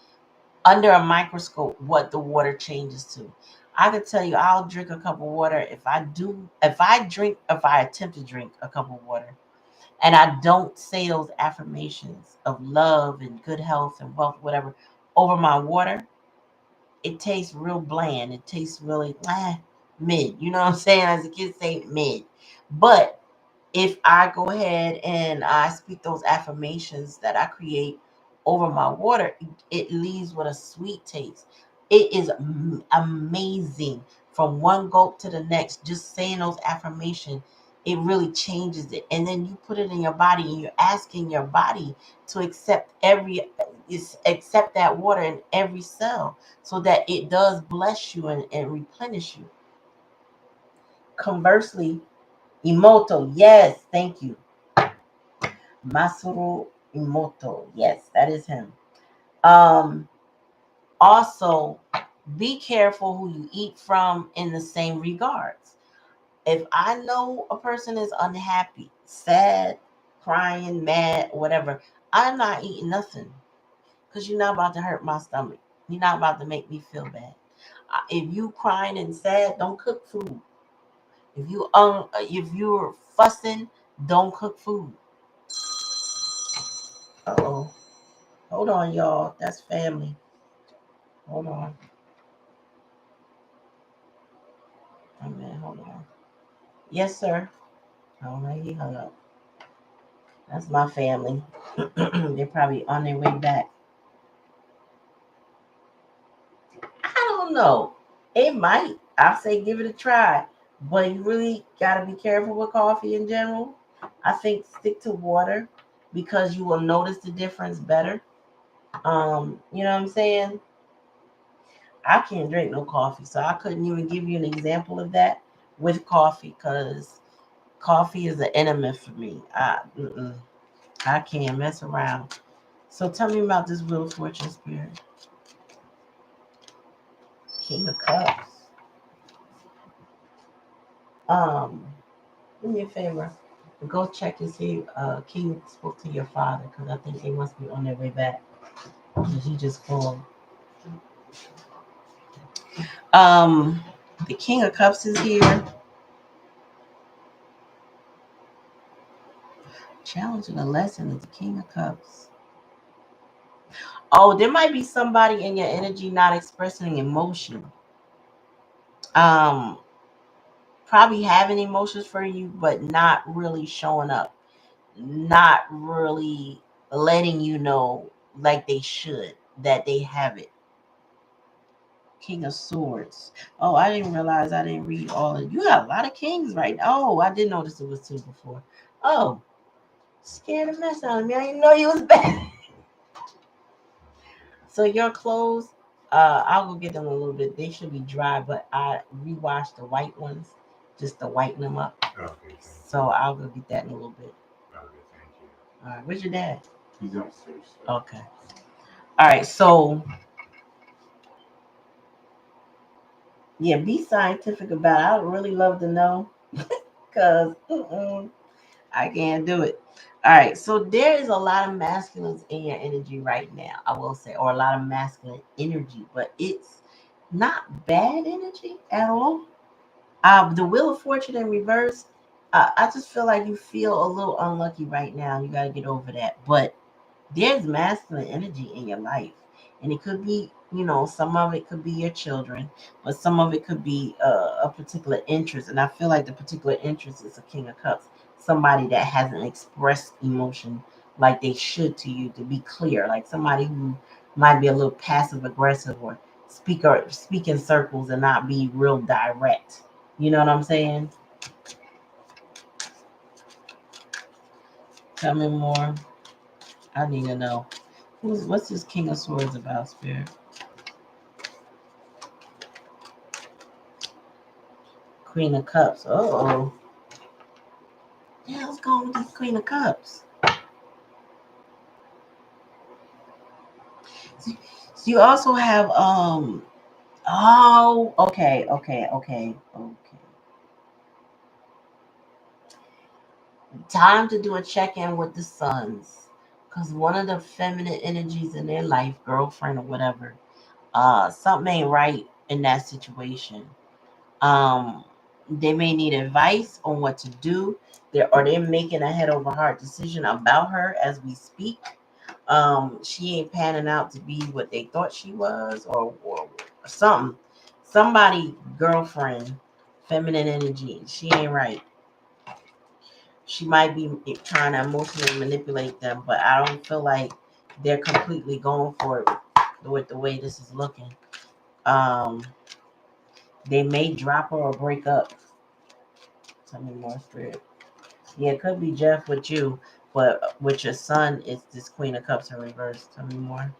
A: under a microscope what the water changes to. I could tell you I'll drink a cup of water if I attempt to drink a cup of water and I don't say those affirmations of love and good health and wealth, whatever, over my water, it tastes real bland. It tastes really mid. You know what I'm saying? As the kids say, mid. But if I go ahead and I speak those affirmations that I create over my water, it leaves with a sweet taste. It is amazing from one gulp to the next. Just saying those affirmations, it really changes it. And then you put it in your body, and you're asking your body to accept that water in every cell, so that it does bless you and replenish you. Conversely, Emoto, yes, thank you. Masaru Emoto. Yes, that is him. Um, Also, be careful who you eat from in the same regards. If I know a person is unhappy, sad, crying, mad, whatever, I'm not eating nothing because you're not about to hurt my stomach. You're not about to make me feel bad. If you crying and sad, don't cook food. If you're fussing, don't cook food. Uh-oh. Hold on, y'all. That's family. Hold on. Oh, man, hold on. Yes, sir. Oh, no, he hung up. That's my family. They're probably on their way back. I don't know. It might. I say give it a try. But you really got to be careful with coffee in general. I think stick to water because you will notice the difference better. You know what I'm saying? I can't drink no coffee, so I couldn't even give you an example of that with coffee because coffee is an enemy for me. I can't mess around. So tell me about this Wheel of Fortune spirit. King of Cups. Um, Do me a favor. Go check and see King spoke to your father because I think they must be on their way back. Because he just called. Um, the King of Cups is here. Challenging a lesson is the King of Cups. Oh, there might be somebody in your energy not expressing emotion. Um, Probably having emotions for you, but not really showing up. Not really letting you know like they should that they have it. King of Swords. Oh, I didn't realize I didn't read all of you. Got a lot of kings right now. Oh, I did notice it was two before. Oh, scared the mess out of me. I didn't know you was back. So your clothes, I'll go get them a little bit. They should be dry, but I rewashed the white ones just to whiten them up.
B: Okay,
A: so I'll go get that in a little bit.
B: Okay, thank you.
A: All right, where's your dad?
B: He's upstairs.
A: Okay. All right, so yeah, be scientific about it. I would really love to know because I can't do it. All right, so there is a lot of masculines in your energy right now, I will say, or a lot of masculine energy, but it's not bad energy at all. The Wheel of Fortune in reverse, I just feel like you feel a little unlucky right now. You got to get over that. But there's masculine energy in your life. And it could be, some of it could be your children, but some of it could be a particular interest. And I feel like the particular interest is a King of Cups, somebody that hasn't expressed emotion like they should to you, to be clear, like somebody who might be a little passive aggressive or speak in circles and not be real direct. You know what I'm saying? Tell me more. I need to know. What's this King of Swords about, Spirit? Queen of Cups. Uh-oh. Yeah, let's go with this Queen of Cups. So you also have oh, okay. Time to do a check-in with the sons. Because one of the feminine energies in their life, girlfriend or whatever, something ain't right in that situation. Um, they may need advice on what to do. They're making a head over heart decision about her as we speak. She ain't panning out to be what they thought she was, or something. Somebody, girlfriend, feminine energy. She ain't right. She might be trying to emotionally manipulate them, but I don't feel like they're completely going for it with the way this is looking. Um, they may drop her or break up. Tell me more, Spirit. Yeah, it could be Jeff with you, but with your son, it's this Queen of Cups in reverse. Tell me more.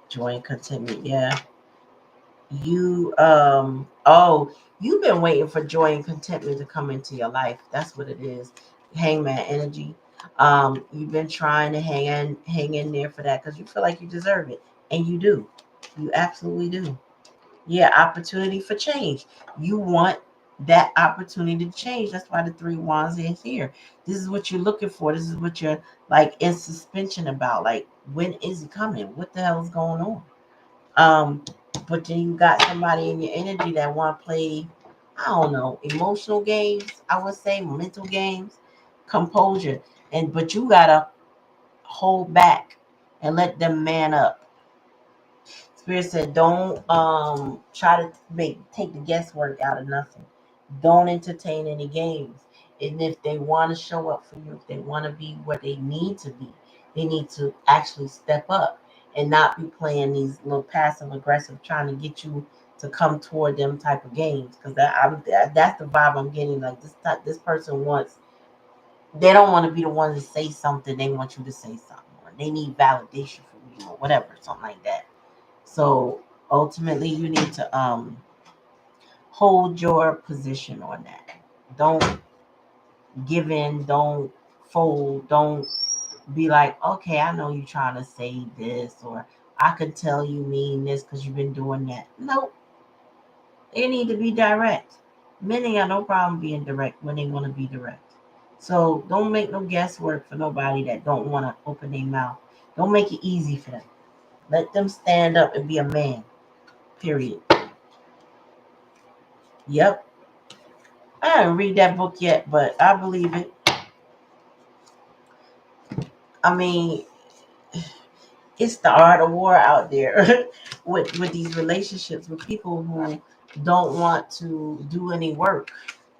A: Joy and contentment. Yeah. You've been waiting for joy and contentment to come into your life. That's what it is. Hangman energy. You've been trying to hang in there for that because you feel like you deserve it. And you do. You absolutely do. Yeah, opportunity for change. You want that opportunity to change. That's why the three wands is here. This is what you're looking for. This is what you're like in suspension about. Like, when is it coming? What the hell is going on? Um, but then you got somebody in your energy that want to play, I don't know, emotional games. I would say mental games, composure, but you gotta hold back and let them man up. Spirit said, don't try to take the guesswork out of nothing. Don't entertain any games. And if they want to show up for you, if they want to be what they need to be, they need to actually step up and not be playing these little passive aggressive, trying to get you to come toward them type of games. Because that's the vibe I'm getting. Like this person wants. They don't want to be the one to say something. They want you to say something, or they need validation from you, or whatever, something like that. So ultimately, you need to hold your position on that. Don't give in. Don't fold. Don't be like, okay, I know you're trying to say this, or I could tell you mean this because you've been doing that. Nope. They need to be direct. Men ain't got no problem being direct when they want to be direct. So don't make no guesswork for nobody that don't want to open their mouth. Don't make it easy for them. Let them stand up and be a man. Period. Yep. I didn't read that book yet, but I believe it. I mean, it's the art of war out there with these relationships with people who don't want to do any work.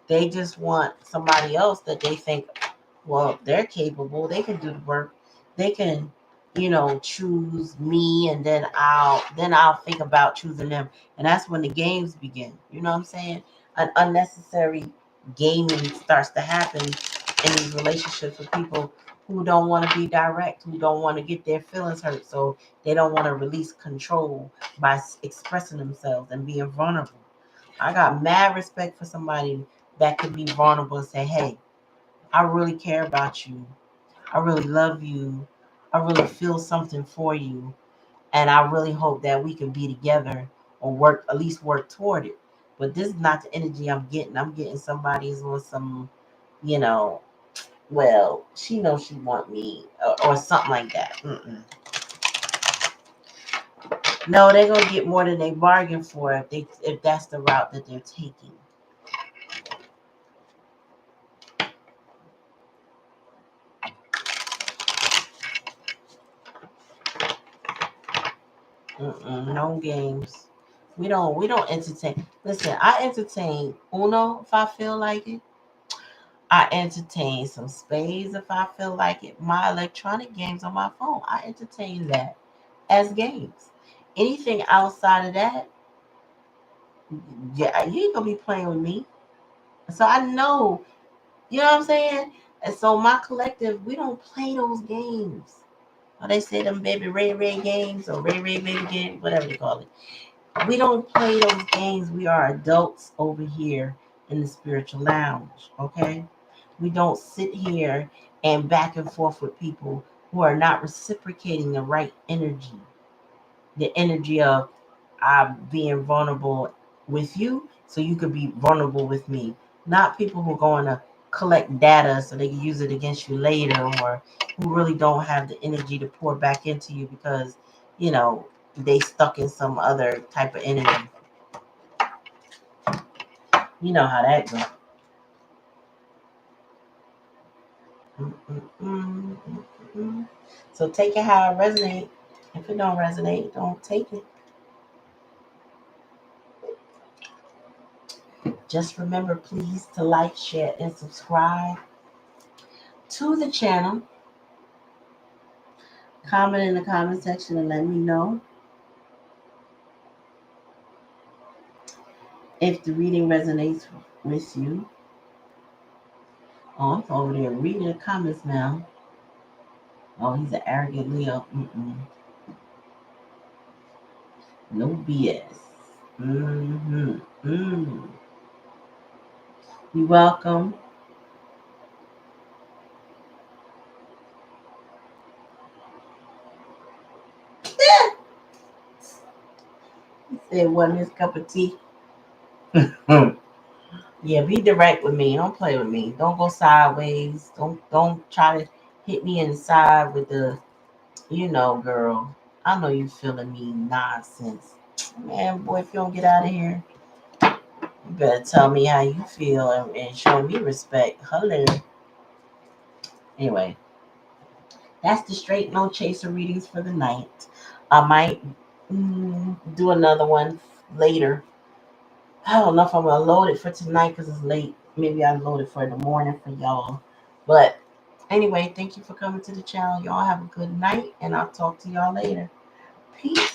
A: They just want somebody else that they think, well, they're capable, they can do the work, they can, choose me, and then I'll think about choosing them. And that's when the games begin. You know what I'm saying? An unnecessary gaming starts to happen in these relationships with people who don't want to be direct, who don't want to get their feelings hurt, so they don't want to release control by expressing themselves and being vulnerable. I got mad respect for somebody that could be vulnerable and say, hey, I really care about you. I really love you. I really feel something for you. And I really hope that we can be together or work, at least work toward it. But this is not the energy I'm getting. I'm getting somebody who's on some, you know, well, she knows she want me, or something like that. Mm-mm. No, they're gonna get more than they bargained for if that's the route that they're taking. Mm-mm, no games. We don't entertain. Listen, I entertain Uno if I feel like it. I entertain some spades if I feel like it. My electronic games on my phone, I entertain that as games. Anything outside of that, yeah, you ain't gonna be playing with me. So I know, you know what I'm saying? And so my collective, we don't play those games. Or they say them baby Ray Ray games or Ray Ray baby games, whatever they call it. We don't play those games. We are adults over here in the spiritual lounge, okay? We don't sit here and back and forth with people who are not reciprocating the right energy. The energy of I'm being vulnerable with you so you could be vulnerable with me. Not people who are going to collect data so they can use it against you later, or who really don't have the energy to pour back into you because, you know, they stuck in some other type of energy. You know how that goes. Mm. So take it how it resonates. If it don't resonate, don't take it. Just remember, please, to like, share, and subscribe to the channel. Comment in the comment section and let me know if the reading resonates with you. Oh, I'm over there reading the comments now. Oh, he's an arrogant Leo. No BS. You welcome. He said, "Wasn't his cup of tea." Yeah, be direct with me. Don't play with me. Don't go sideways. Don't try to hit me in the side with the, girl. I know you feeling me nonsense. Man, boy, if you don't get out of here, you better tell me how you feel and show me respect. Hello. Anyway, That's the straight no chaser readings for the night. I might do another one later. I don't know if I'm gonna load it for tonight because it's late. Maybe I'll load it for the morning for y'all. But anyway, thank you for coming to the channel. Y'all have a good night, and I'll talk to y'all later. Peace.